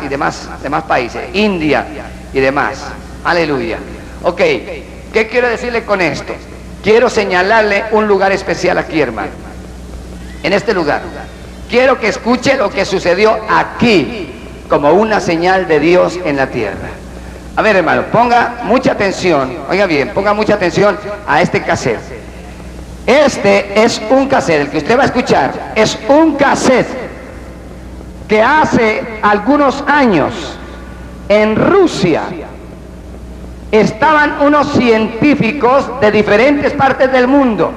países, India y demás. Aleluya. Ok, ¿qué quiero decirle con esto? Quiero señalarle un lugar especial aquí, hermano. En este lugar. Quiero que escuche lo que sucedió aquí, como una señal de Dios en la tierra. A ver, hermano, ponga mucha atención, oiga bien, ponga mucha atención a este cassette. Este es un cassette, el que usted va a escuchar, es un cassette que hace algunos años en Rusia estaban unos científicos de diferentes partes del mundo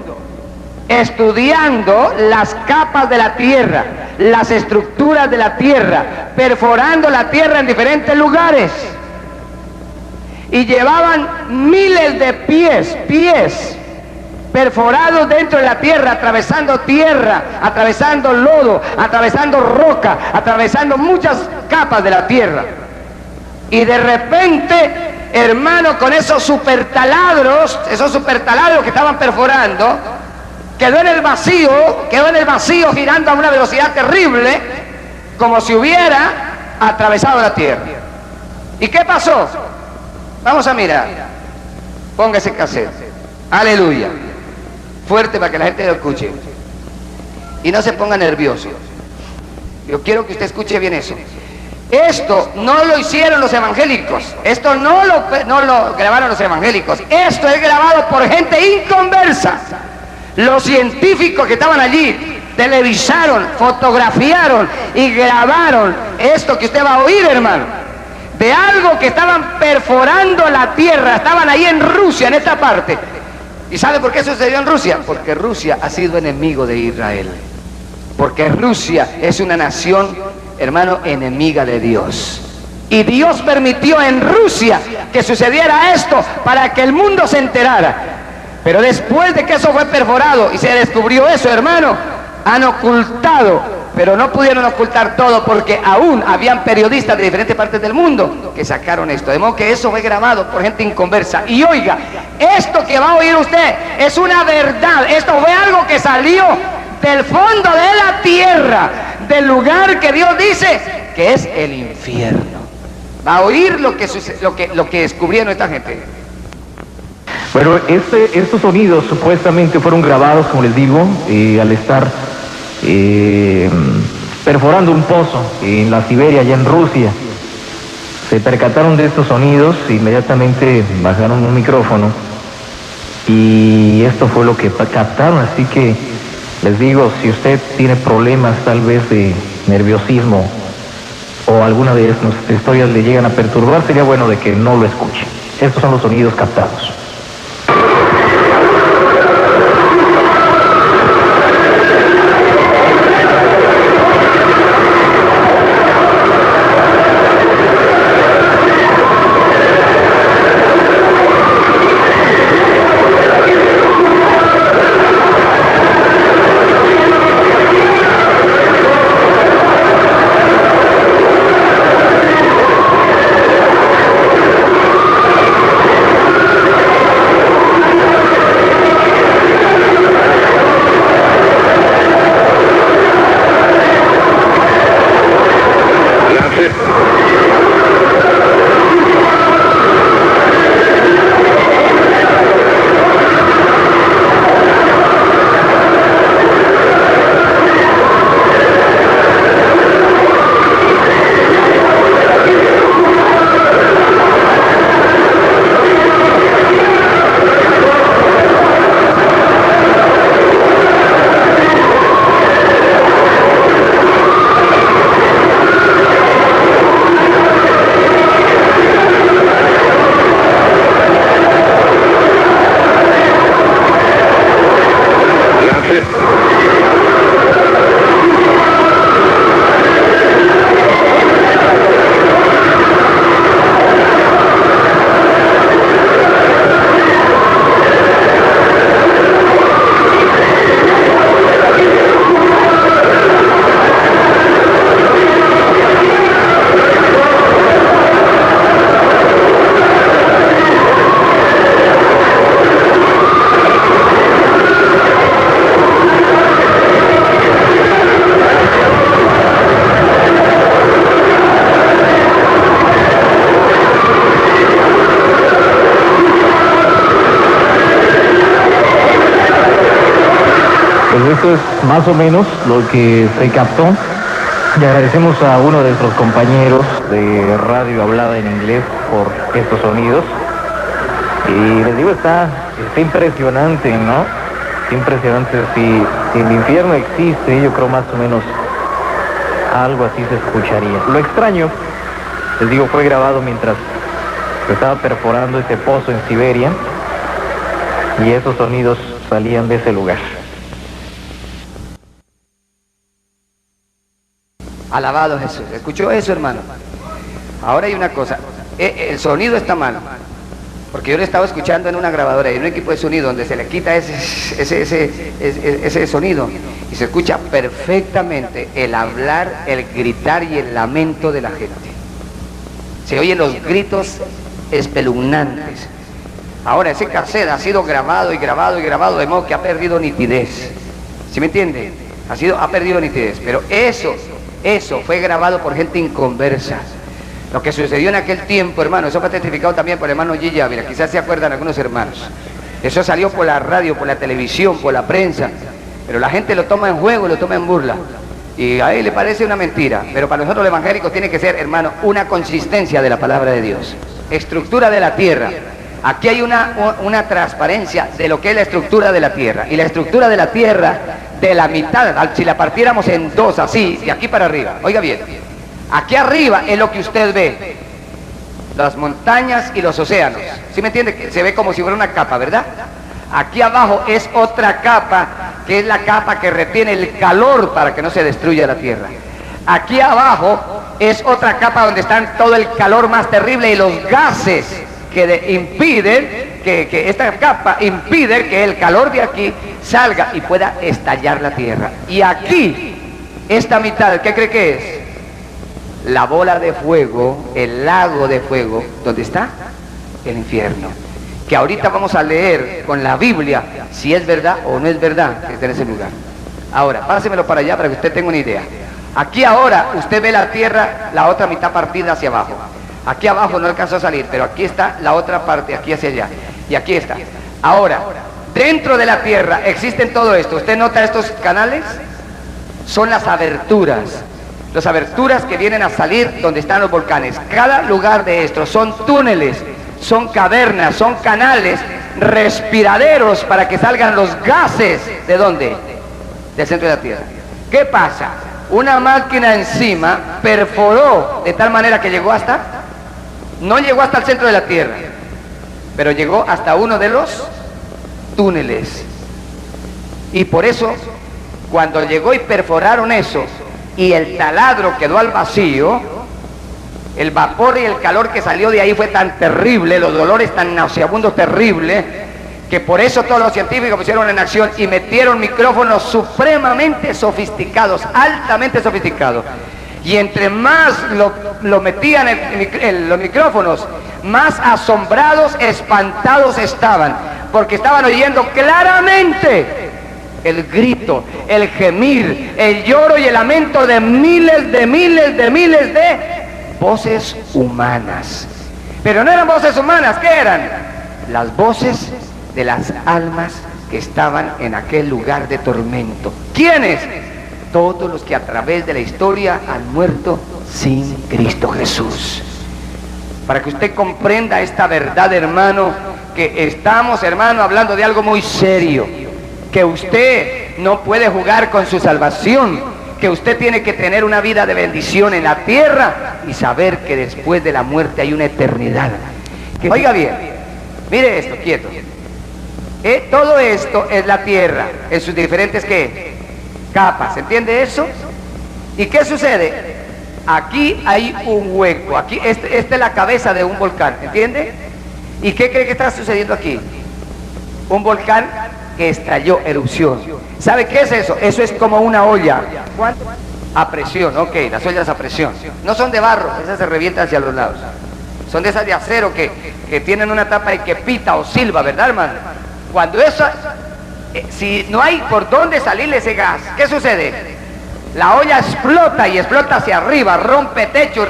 estudiando las capas de la tierra, las estructuras de la tierra, perforando la tierra en diferentes lugares. Y llevaban miles de pies perforados dentro de la tierra, atravesando lodo, atravesando roca, atravesando muchas capas de la tierra. Y de repente, hermano, con esos supertaladros que estaban perforando, quedó en el vacío girando a una velocidad terrible, como si hubiera atravesado la tierra. ¿Y qué pasó? Vamos a mirar. Ponga ese cassette. Aleluya. Fuerte para que la gente lo escuche. Y no se ponga nervioso. Yo quiero que usted escuche bien eso. Esto no lo hicieron los evangélicos. Esto no lo grabaron los evangélicos. Esto es grabado por gente inconversa. Los científicos que estaban allí televisaron, fotografiaron y grabaron esto que usted va a oír, hermano. De algo que estaban perforando la tierra, estaban ahí en Rusia, en esta parte. ¿Y sabe por qué sucedió en Rusia? Porque Rusia ha sido enemigo de Israel. Porque Rusia es una nación, hermano, enemiga de Dios. Y Dios permitió en Rusia que sucediera esto para que el mundo se enterara. Pero después de que eso fue perforado y se descubrió eso, hermano, han ocultado. Pero no pudieron ocultar todo porque aún habían periodistas de diferentes partes del mundo que sacaron esto. De modo que eso fue grabado por gente inconversa. Y oiga, esto que va a oír usted es una verdad. Esto fue algo que salió del fondo de la tierra, del lugar que Dios dice que es el infierno. Va a oír lo que descubrieron esta gente. Bueno, estos sonidos supuestamente fueron grabados, como les digo, al estar perforando un pozo en la Siberia, allá en Rusia. Se percataron de estos sonidos, inmediatamente bajaron un micrófono y esto fue lo que captaron. Así que les digo, si usted tiene problemas tal vez de nerviosismo o alguna de estas historias le llegan a perturbar, sería bueno de que no lo escuche. Estos son los sonidos captados. Pues esto es más o menos lo que se captó. Y agradecemos a uno de nuestros compañeros de radio hablada en inglés por estos sonidos. Y les digo, está impresionante, ¿no? Impresionante. Si el infierno existe, yo creo más o menos algo así se escucharía. Lo extraño, les digo, fue grabado mientras se estaba perforando ese pozo en Siberia y esos sonidos salían de ese lugar. Alabado Jesús. ¿Escuchó eso, hermano? Ahora hay una cosa. El sonido está mal. Porque yo lo estaba escuchando en una grabadora y en un equipo de sonido donde se le quita ese sonido y se escucha perfectamente el hablar, el gritar y el lamento de la gente. Se oyen los gritos espeluznantes. Ahora ese cassette ha sido grabado y grabado y grabado de modo que ha perdido nitidez. ¿Sí me entiende? Ha perdido nitidez. Pero eso fue grabado por gente inconversa. Lo que sucedió en aquel tiempo, hermano, eso fue testificado también por el hermano Gigi Ávila, quizás se acuerdan algunos hermanos. Eso salió por la radio, por la televisión, por la prensa, pero la gente lo toma en juego, lo toma en burla. Y a él le parece una mentira, pero para nosotros los evangélicos tiene que ser, hermano, una consistencia de la palabra de Dios. Estructura de la tierra. Aquí hay una transparencia de lo que es la estructura de la tierra. Y la estructura de la tierra, de la mitad, si la partiéramos en dos, así, de aquí para arriba, oiga bien. Aquí arriba es lo que usted ve, las montañas y los océanos. ¿Sí me entiende? Se ve como si fuera una capa, ¿verdad? Aquí abajo es otra capa, que es la capa que retiene el calor para que no se destruya la tierra. Aquí abajo es otra capa donde están todo el calor más terrible y los gases que impiden, que esta capa impide que el calor de aquí salga y pueda estallar la tierra. Y aquí, esta mitad, ¿qué cree que es? La bola de fuego, el lago de fuego, ¿dónde está? El infierno. Que ahorita vamos a leer con la Biblia si es verdad o no es verdad que está en ese lugar. Ahora, pásemelo para allá para que usted tenga una idea. Aquí ahora usted ve la tierra, la otra mitad partida hacia abajo. Aquí abajo no alcanzó a salir, pero aquí está la otra parte, aquí hacia allá. Y aquí está. Ahora, dentro de la tierra existen todo esto. ¿Usted nota estos canales? Son las aberturas. Las aberturas que vienen a salir donde están los volcanes. Cada lugar de estos son túneles, son cavernas, son canales, respiraderos para que salgan los gases. ¿De dónde? Del centro de la tierra. ¿Qué pasa? Una máquina encima perforó de tal manera que llegó hasta, no llegó hasta el centro de la tierra, pero llegó hasta uno de los túneles. Y por eso, cuando llegó y perforaron eso, y el taladro quedó al vacío, el vapor y el calor que salió de ahí fue tan terrible, los dolores tan nauseabundos, terribles, que por eso todos los científicos pusieron en acción y metieron micrófonos supremamente sofisticados, altamente sofisticados. Y entre más lo metían los micrófonos, más asombrados, espantados estaban, porque estaban oyendo claramente el grito, el gemir, el lloro y el lamento de miles de voces humanas. Pero no eran voces humanas, ¿qué eran? Las voces de las almas que estaban en aquel lugar de tormento. ¿Quiénes? Todos los que a través de la historia han muerto sin Cristo Jesús. Para que usted comprenda esta verdad, hermano, que estamos, hermano, hablando de algo muy serio, que usted no puede jugar con su salvación, que usted tiene que tener una vida de bendición en la tierra y saber que después de la muerte hay una eternidad. Oiga bien, mire esto, quieto. Todo esto es la tierra, en sus diferentes ¿qué? Capas, ¿entiende eso? ¿Y qué sucede? Aquí hay un hueco, aquí esta es la cabeza de un volcán, ¿entiende? ¿Y qué cree que está sucediendo aquí? Un volcán que estalló, erupción. ¿Sabe qué es eso? Eso es como una olla. ¿Cuánto? A presión, ok, las ollas a presión. No son de barro, esas se revientan hacia los lados. Son de esas de acero que tienen una tapa y que pita o silba, ¿verdad, hermano? Cuando eso, si no hay por dónde salirle ese gas, ¿qué sucede? La olla explota y explota hacia arriba, rompe techo,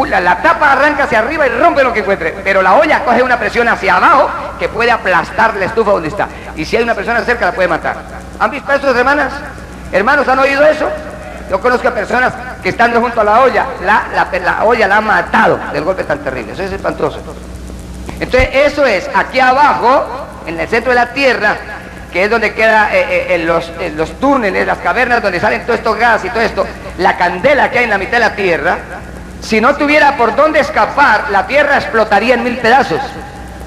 la tapa arranca hacia arriba y rompe lo que encuentre. Pero la olla coge una presión hacia abajo que puede aplastar la estufa donde está. Y si hay una persona cerca la puede matar. ¿Han visto eso, hermanas? ¿Hermanos, han oído eso? Yo conozco a personas que estando junto a la olla, la olla la ha matado del golpe tan terrible. Eso es espantoso. Entonces eso es, aquí abajo, en el centro de la tierra, que es donde queda los túneles, las cavernas donde salen todos estos gases y todo esto, la candela que hay en la mitad de la tierra, si no tuviera por dónde escapar, la tierra explotaría en 1000 pedazos.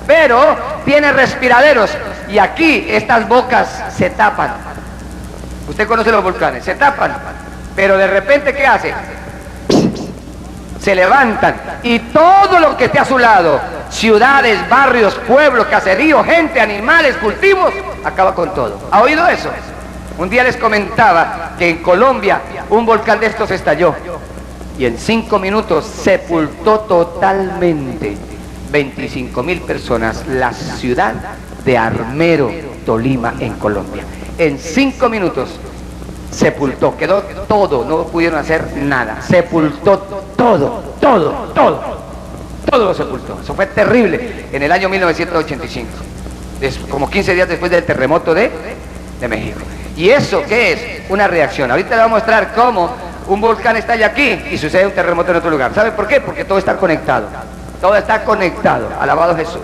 Pero tiene respiraderos y aquí estas bocas se tapan. Usted conoce los volcanes, se tapan, pero de repente ¿qué hace? Se levantan y todo lo que esté a su lado, ciudades, barrios, pueblos, caseríos, gente, animales, cultivos, acaba con todo. ¿Ha oído eso? Un día les comentaba que en Colombia un volcán de estos estalló y en 5 minutos sepultó totalmente 25.000 personas la ciudad de Armero, Tolima, en Colombia. En 5 minutos sepultó, quedó todo, no pudieron hacer nada, sepultó todo lo sepultó. Eso fue terrible en el año 1985, como 15 días después del terremoto de México. ¿Y eso qué es? Una reacción. Ahorita le voy a mostrar cómo un volcán estalla aquí y sucede un terremoto en otro lugar. ¿Sabe por qué? Porque todo está conectado. Todo está conectado. Alabado Jesús.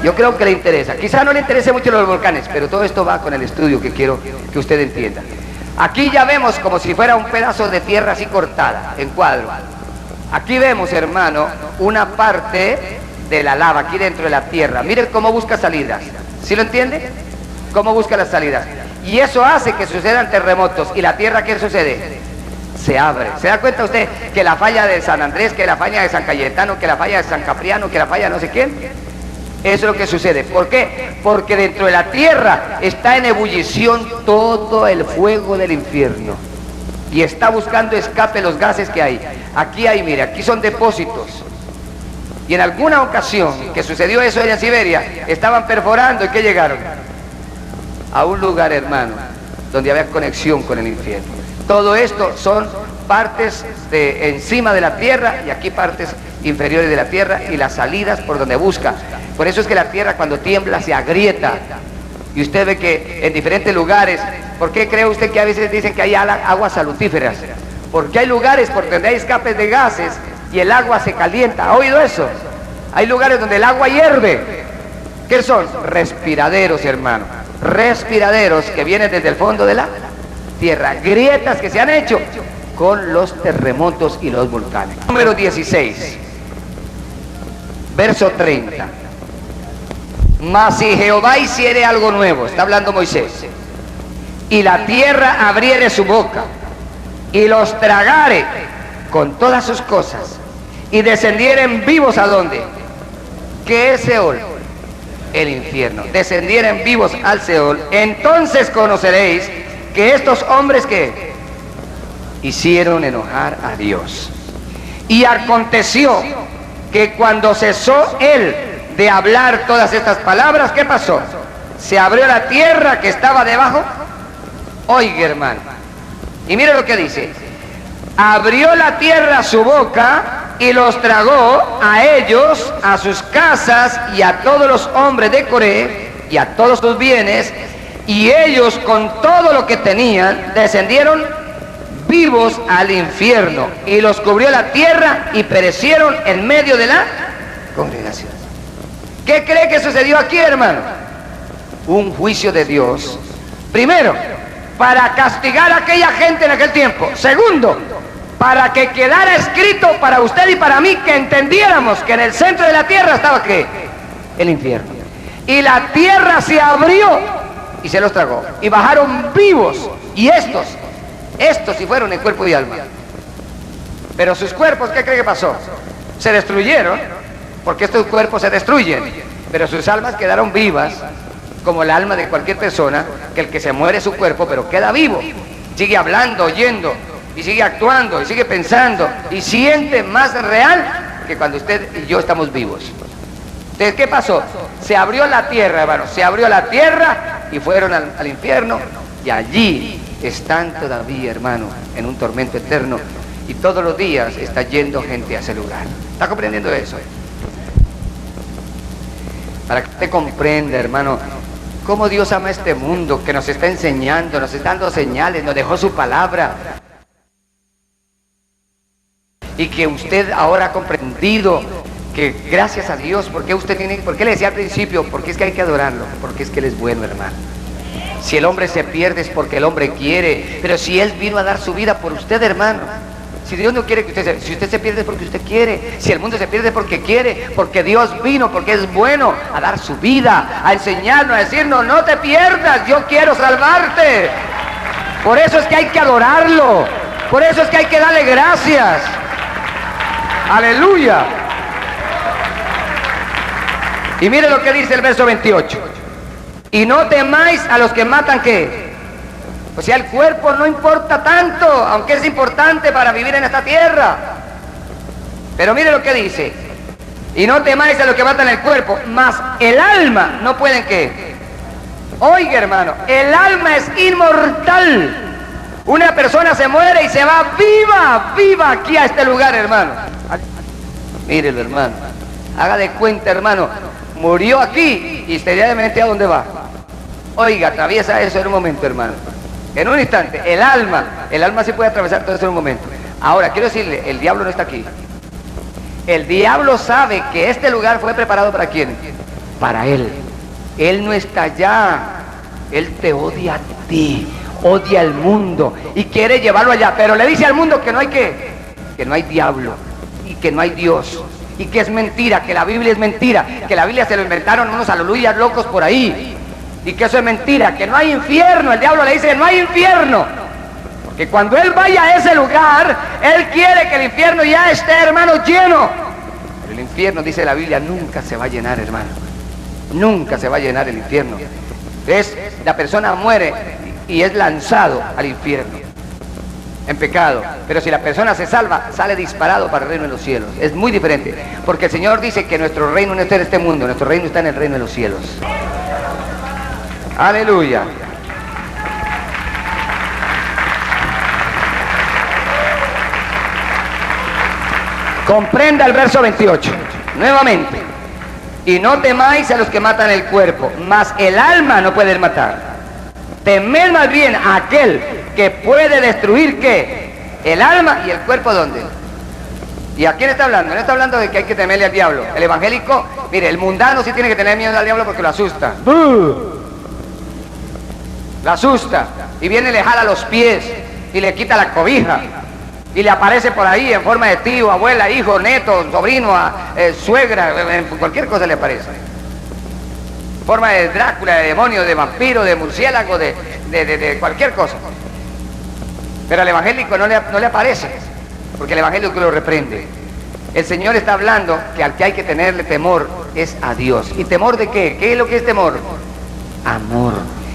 Yo creo que le interesa. Quizá no le interese mucho los volcanes, pero todo esto va con el estudio que quiero que usted entienda. Aquí ya vemos como si fuera un pedazo de tierra así cortada, en cuadro. Aquí vemos, hermano, una parte de la lava aquí dentro de la tierra. Miren cómo busca salidas. ¿Sí lo entiende? Cómo busca las salidas. Y eso hace que sucedan terremotos. ¿Y la tierra qué sucede? Se abre. ¿Se da cuenta usted que la falla de San Andrés, que la falla de San Cayetano, que la falla de San Capriano, que la falla de no sé quién? Eso es lo que sucede. ¿Por qué? Porque dentro de la tierra está en ebullición todo el fuego del infierno. Y está buscando escape los gases que hay. Aquí hay, mire, aquí son depósitos. Y en alguna ocasión que sucedió eso allá en Siberia, estaban perforando y ¿qué llegaron? A un lugar, hermano, donde había conexión con el infierno. Todo esto son partes de encima de la tierra y aquí partes inferiores de la tierra y las salidas por donde busca. Por eso es que la tierra cuando tiembla se agrieta. Y usted ve que en diferentes lugares, ¿por qué cree usted que a veces dicen que hay aguas salutíferas? Porque hay lugares por donde hay escapes de gases y el agua se calienta. ¿Ha oído eso? Hay lugares donde el agua hierve. ¿Qué son? Respiraderos, hermano. Respiraderos que vienen desde el fondo de la tierra. Grietas que se han hecho con los terremotos y los volcanes. Número 16. Verso 30. Mas si Jehová hiciere algo nuevo, está hablando Moisés, y la tierra abriere su boca, y los tragare con todas sus cosas, y descendieren vivos ¿a dónde? ¿Qué es Seol? El infierno. Descendieren vivos al Seol, entonces conoceréis que estos hombres que hicieron enojar a Dios. Y aconteció que cuando cesó él de hablar todas estas palabras, ¿qué pasó? Se abrió la tierra que estaba debajo. Oiga, hermano, y mire lo que dice: abrió la tierra su boca y los tragó a ellos, a sus casas y a todos los hombres de Coré y a todos sus bienes, y ellos con todo lo que tenían descendieron vivos al infierno, y los cubrió la tierra y perecieron en medio de la congregación. ¿Qué cree que sucedió aquí, hermano? Un juicio de Dios. Primero, para castigar a aquella gente en aquel tiempo. Segundo, para que quedara escrito para usted y para mí, que entendiéramos que en el centro de la tierra estaba ¿qué? El infierno. Y la tierra se abrió y se los tragó. Y bajaron vivos. Y estos sí fueron en cuerpo y alma. Pero sus cuerpos, ¿qué cree que pasó? Se destruyeron. Porque estos cuerpos se destruyen, pero sus almas quedaron vivas, como el alma de cualquier persona, que el que se muere es su cuerpo, pero queda vivo, sigue hablando, oyendo, y sigue actuando, y sigue pensando, y siente más real que cuando usted y yo estamos vivos. Entonces, ¿qué pasó? Se abrió la tierra, hermano, se abrió la tierra, y fueron al infierno, y allí están todavía, hermano, en un tormento eterno, y todos los días está yendo gente a ese lugar. ¿Está comprendiendo eso? Para que usted comprenda, hermano, cómo Dios ama este mundo, que nos está enseñando, nos está dando señales, nos dejó su palabra, y que usted ahora ha comprendido que gracias a Dios, ¿por qué le decía al principio? Porque es que hay que adorarlo, porque es que Él es bueno, hermano. Si el hombre se pierde es porque el hombre quiere, pero si Él vino a dar su vida por usted, hermano. Si Dios no quiere que si usted se pierde es porque usted quiere, si el mundo se pierde es porque quiere, porque Dios vino, porque es bueno a dar su vida, a enseñarnos, a decirnos, no te pierdas, yo quiero salvarte. Por eso es que hay que adorarlo, por eso es que hay que darle gracias. Aleluya. Y mire lo que dice el verso 28. Y no temáis a los que matan, ¿qué? O sea, el cuerpo no importa tanto, aunque es importante para vivir en esta tierra. Pero mire lo que dice. Y no temáis a los que matan el cuerpo, mas el alma no pueden, ¿qué? Oiga, hermano, el alma es inmortal. Una persona se muere y se va viva aquí a este lugar, hermano. Mírelo, hermano. Haga de cuenta, hermano. Murió aquí y inmediatamente ¿a dónde va? Oiga, atraviesa eso en un momento, hermano. En un instante, el alma sí puede atravesar todo eso en un momento. Ahora, quiero decirle, el diablo no está aquí. El diablo sabe que este lugar fue preparado ¿para quién? Para él. Él no está allá. Él te odia a ti, odia al mundo y quiere llevarlo allá. Pero le dice al mundo que no hay que no hay diablo y que no hay Dios. Y que es mentira, que la Biblia es mentira, que la Biblia se lo inventaron unos aleluyas locos por ahí, y que eso es mentira, que no hay infierno. El diablo le dice que no hay infierno, porque cuando él vaya a ese lugar, él quiere que el infierno ya esté, hermano, lleno. Pero el infierno, dice la Biblia, nunca se va a llenar, hermano, nunca se va a llenar el infierno. Entonces, la persona muere y es lanzado al infierno en pecado, pero si la persona se salva, sale disparado para el reino de los cielos. Es muy diferente, porque el Señor dice que nuestro reino no está en este mundo, nuestro reino está en el reino de los cielos. Aleluya. Comprenda el verso 28 nuevamente. Y no temáis a los que matan el cuerpo, mas el alma no pueden matar. Temed más bien a aquel que puede destruir, ¿qué? El alma y el cuerpo, ¿dónde? ¿Y a quién está hablando? No está hablando de que hay que temerle al diablo. El evangélico, mire, el mundano sí tiene que tener miedo al diablo porque lo asusta. Lo asusta. Y viene y le jala los pies y le quita la cobija. Y le aparece por ahí en forma de tío, abuela, hijo, neto, sobrino, suegra, cualquier cosa le aparece. Forma de Drácula, de demonio, de vampiro, de murciélago, de cualquier cosa. Pero al evangélico no le aparece, porque el evangélico lo reprende. El Señor está hablando que al que hay que tenerle temor es a Dios. ¿Y temor de qué? ¿Qué es lo que es temor? Amor.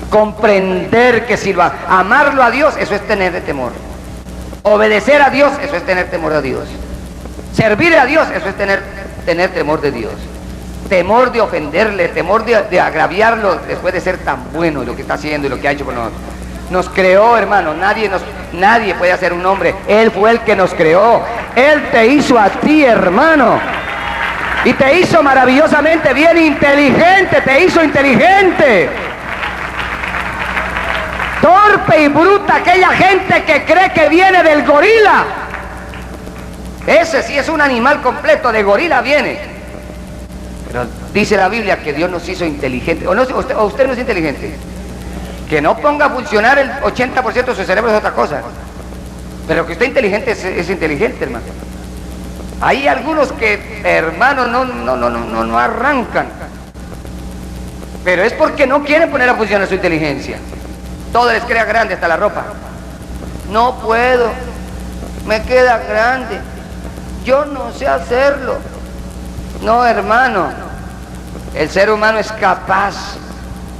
Comprender que si amarlo a Dios, eso es tenerle temor. Obedecer a Dios, eso es tener temor a Dios. Servir a Dios, eso es tener temor de Dios. Temor de ofenderle, temor de agraviarlo después de ser tan bueno lo que está haciendo y lo que ha hecho con nosotros. Nos creó, hermano, nadie puede hacer un hombre. Él fue el que nos creó. Él te hizo a ti, hermano. Y te hizo maravillosamente bien, inteligente, te hizo inteligente. Torpe y bruta aquella gente que cree que viene del gorila. Ese sí es un animal completo, de gorila viene. Pero dice la Biblia que Dios nos hizo inteligentes. ¿O usted no es inteligente? Que no ponga a funcionar el 80% de su cerebro es otra cosa. Pero que usted inteligente es inteligente, hermano. Hay algunos que, hermano, no arrancan. Pero es porque no quieren poner a funcionar su inteligencia. Todo les crea grande, hasta la ropa. No puedo, me queda grande. Yo no sé hacerlo. No, hermano. El ser humano es capaz.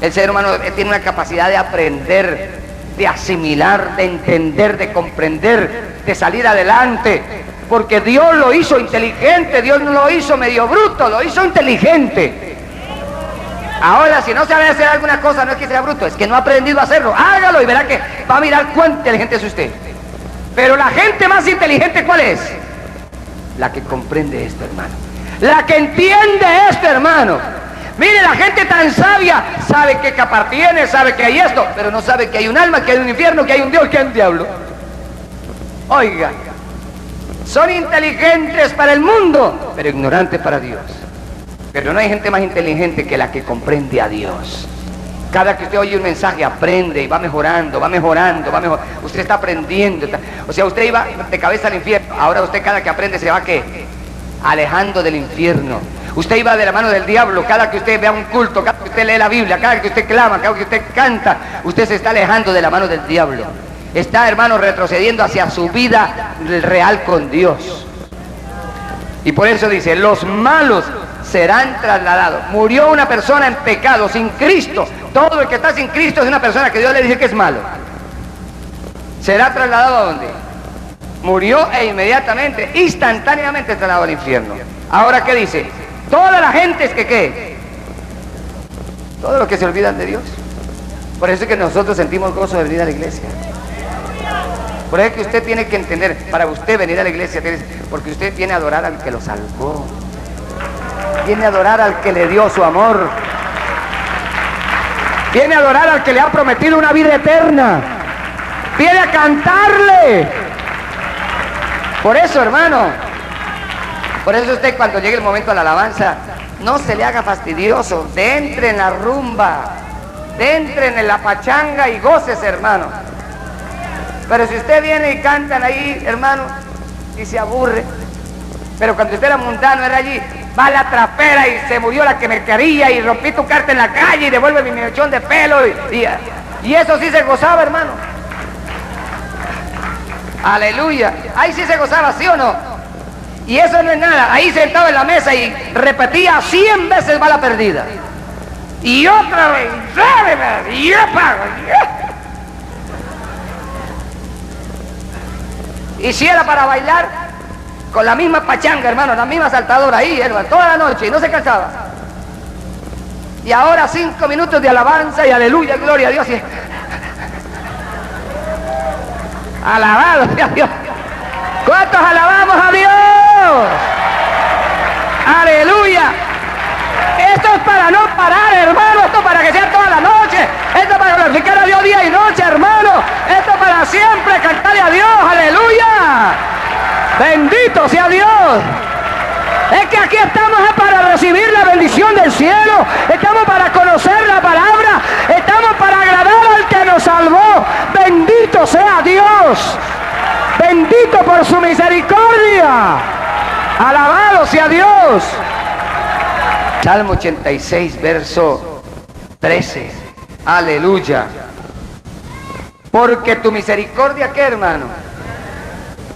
El ser humano tiene una capacidad de aprender, de asimilar, de entender, de comprender, de salir adelante. Porque Dios lo hizo inteligente. Dios no lo hizo medio bruto, lo hizo inteligente. Ahora, si no sabe hacer alguna cosa, no es que sea bruto, es que no ha aprendido a hacerlo. Hágalo y verá que va a mirar cuán inteligente es usted. Pero la gente más inteligente, ¿cuál es? La que comprende esto, hermano. La que entiende esto, hermano. Mire, la gente tan sabia sabe qué capa tiene, sabe que hay esto, pero no sabe que hay un alma, que hay un infierno, que hay un Dios, que hay un diablo. Oiga, son inteligentes para el mundo, pero ignorantes para Dios. Pero no hay gente más inteligente que la que comprende a Dios. Cada que usted oye un mensaje aprende y va mejorando, va mejorando, va mejorando. Usted está aprendiendo. O sea, usted iba de cabeza al infierno. Ahora usted cada que aprende se va ¿qué? Alejando del infierno. Usted iba de la mano del diablo. Cada que usted vea un culto, cada que usted lee la Biblia, cada que usted clama, cada que usted canta, usted se está alejando de la mano del diablo. Está, hermano, retrocediendo hacia su vida real con Dios. Y por eso dice, los malos serán trasladados. Murió una persona en pecado, sin Cristo. Todo el que está sin Cristo es una persona que Dios le dice que es malo. ¿Será trasladado a dónde? Murió e inmediatamente, instantáneamente trasladado al infierno. Ahora, ¿qué dice? Toda la gente es que ¿qué? Todos los que se olvidan de Dios. Por eso es que nosotros sentimos gozo de venir a la iglesia. Por eso es que usted tiene que entender, para usted venir a la iglesia, porque usted viene a adorar al que lo salvó. Viene a adorar al que le dio su amor. Viene a adorar al que le ha prometido una vida eterna. Viene a cantarle. Por eso, hermano, por eso usted cuando llegue el momento de la alabanza, no se le haga fastidioso. Entre en la rumba, entre en la pachanga y goces, hermano. Pero si usted viene y cantan ahí, hermano, y se aburre. Pero cuando usted era mundano, era allí, va a la trapera y se murió la que me quería y rompí tu carta en la calle y devuelve mi mechón de pelo y eso sí se gozaba, hermano. Aleluya. Ahí sí se gozaba, ¿sí o no? Y eso no es nada. Ahí sentado en la mesa y repetía 100 veces bala perdida. Y otra vez, y otra vez. Y si era para bailar, con la misma pachanga, hermano, la misma saltadora ahí, hermano, toda la noche, y no se cansaba. Y ahora 5 minutos de alabanza y aleluya, gloria a Dios. Alabado sea Dios. ¿Cuántos alabamos a Dios? Aleluya. Esto es para no parar, hermano. Esto es para que sea toda la noche. Esto es para glorificar a Dios día y noche, hermano. Esto es para siempre cantarle a Dios. Aleluya. Bendito sea Dios. Es que aquí estamos para recibir la bendición del cielo. Estamos para conocer la palabra. Estamos para agradar al que nos salvó. Bendito sea Dios. Bendito por su misericordia. Alabado sea Dios. Salmo 86, verso 13. Aleluya. Porque tu misericordia, ¿qué, hermano?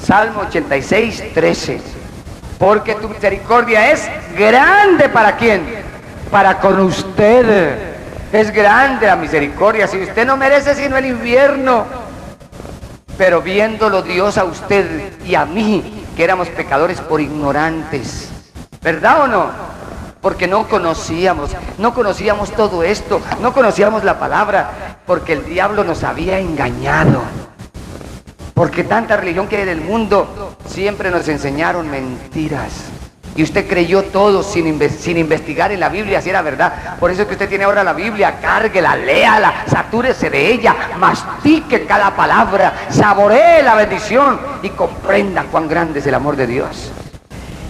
Salmo 86, 13. Porque tu misericordia es grande, ¿para quién? Para con usted. Es grande la misericordia. Si usted no merece sino el infierno, pero viéndolo Dios a usted y a mí, que éramos pecadores por ignorantes, ¿verdad o no? Porque no conocíamos todo esto, no conocíamos la palabra, porque el diablo nos había engañado. Porque tanta religión que hay en el mundo, siempre nos enseñaron mentiras. Y usted creyó todo sin investigar en la Biblia si era verdad. Por eso es que usted tiene ahora la Biblia, cárguela, léala, satúrese de ella, mastique cada palabra, saboree la bendición y comprenda cuán grande es el amor de Dios.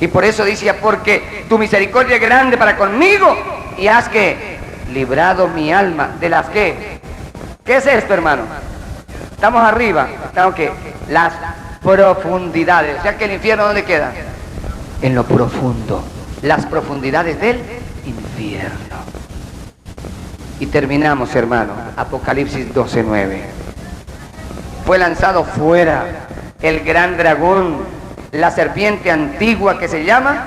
Y por eso dice, porque tu misericordia es grande para conmigo y has que librado mi alma de las que. ¿Qué es esto, hermano? Estamos arriba, estamos que las profundidades. O sea que el infierno, ¿dónde queda? En lo profundo, las profundidades del infierno. Y terminamos, hermano, Apocalipsis 12:9. Fue lanzado fuera el gran dragón, la serpiente antigua que se llama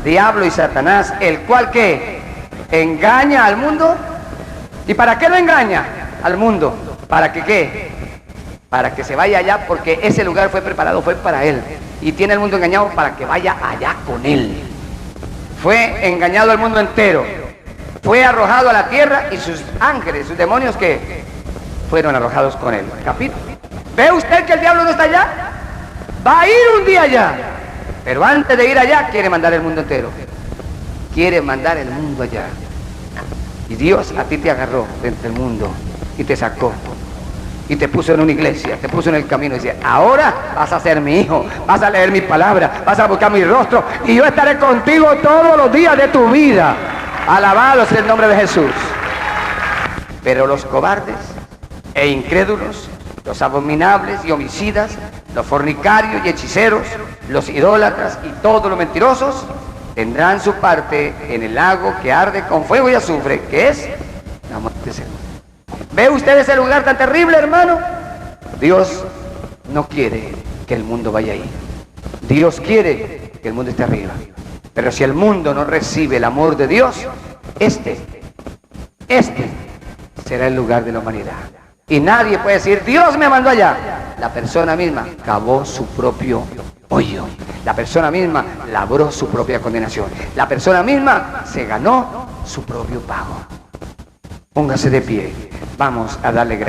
Diablo y Satanás, el cual que engaña al mundo. ¿Y para qué lo engaña? Al mundo. ¿Para que qué? Para que se vaya allá, porque ese lugar fue preparado, fue para él. Y tiene el mundo engañado para que vaya allá con él. Fue engañado el mundo entero. fue arrojado a la tierra y sus ángeles, sus demonios que fueron arrojados con él. ¿Capítulo? ¿Ve usted que el diablo no está allá? Va a ir un día allá, pero antes de ir allá quiere mandar el mundo entero. Quiere mandar el mundo allá. Y Dios a ti te agarró dentro del mundo y te sacó y te puso en una iglesia, te puso en el camino y dice, ahora vas a ser mi hijo, vas a leer mi palabra, vas a buscar mi rostro y yo estaré contigo todos los días de tu vida. Alabado sea el nombre de Jesús. Pero los cobardes e incrédulos, los abominables y homicidas, los fornicarios y hechiceros, los idólatras y todos los mentirosos tendrán su parte en el lago que arde con fuego y azufre, que es la muerte segunda. ¿Ve usted ese lugar tan terrible, hermano? Dios no quiere que el mundo vaya ahí. Dios quiere que el mundo esté arriba. Pero si el mundo no recibe el amor de Dios, este será el lugar de la humanidad. Y nadie puede decir, Dios me mandó allá. La persona misma cavó su propio hoyo. La persona misma labró su propia condenación. La persona misma se ganó su propio pago. Póngase de pie. Vamos a darle gracias.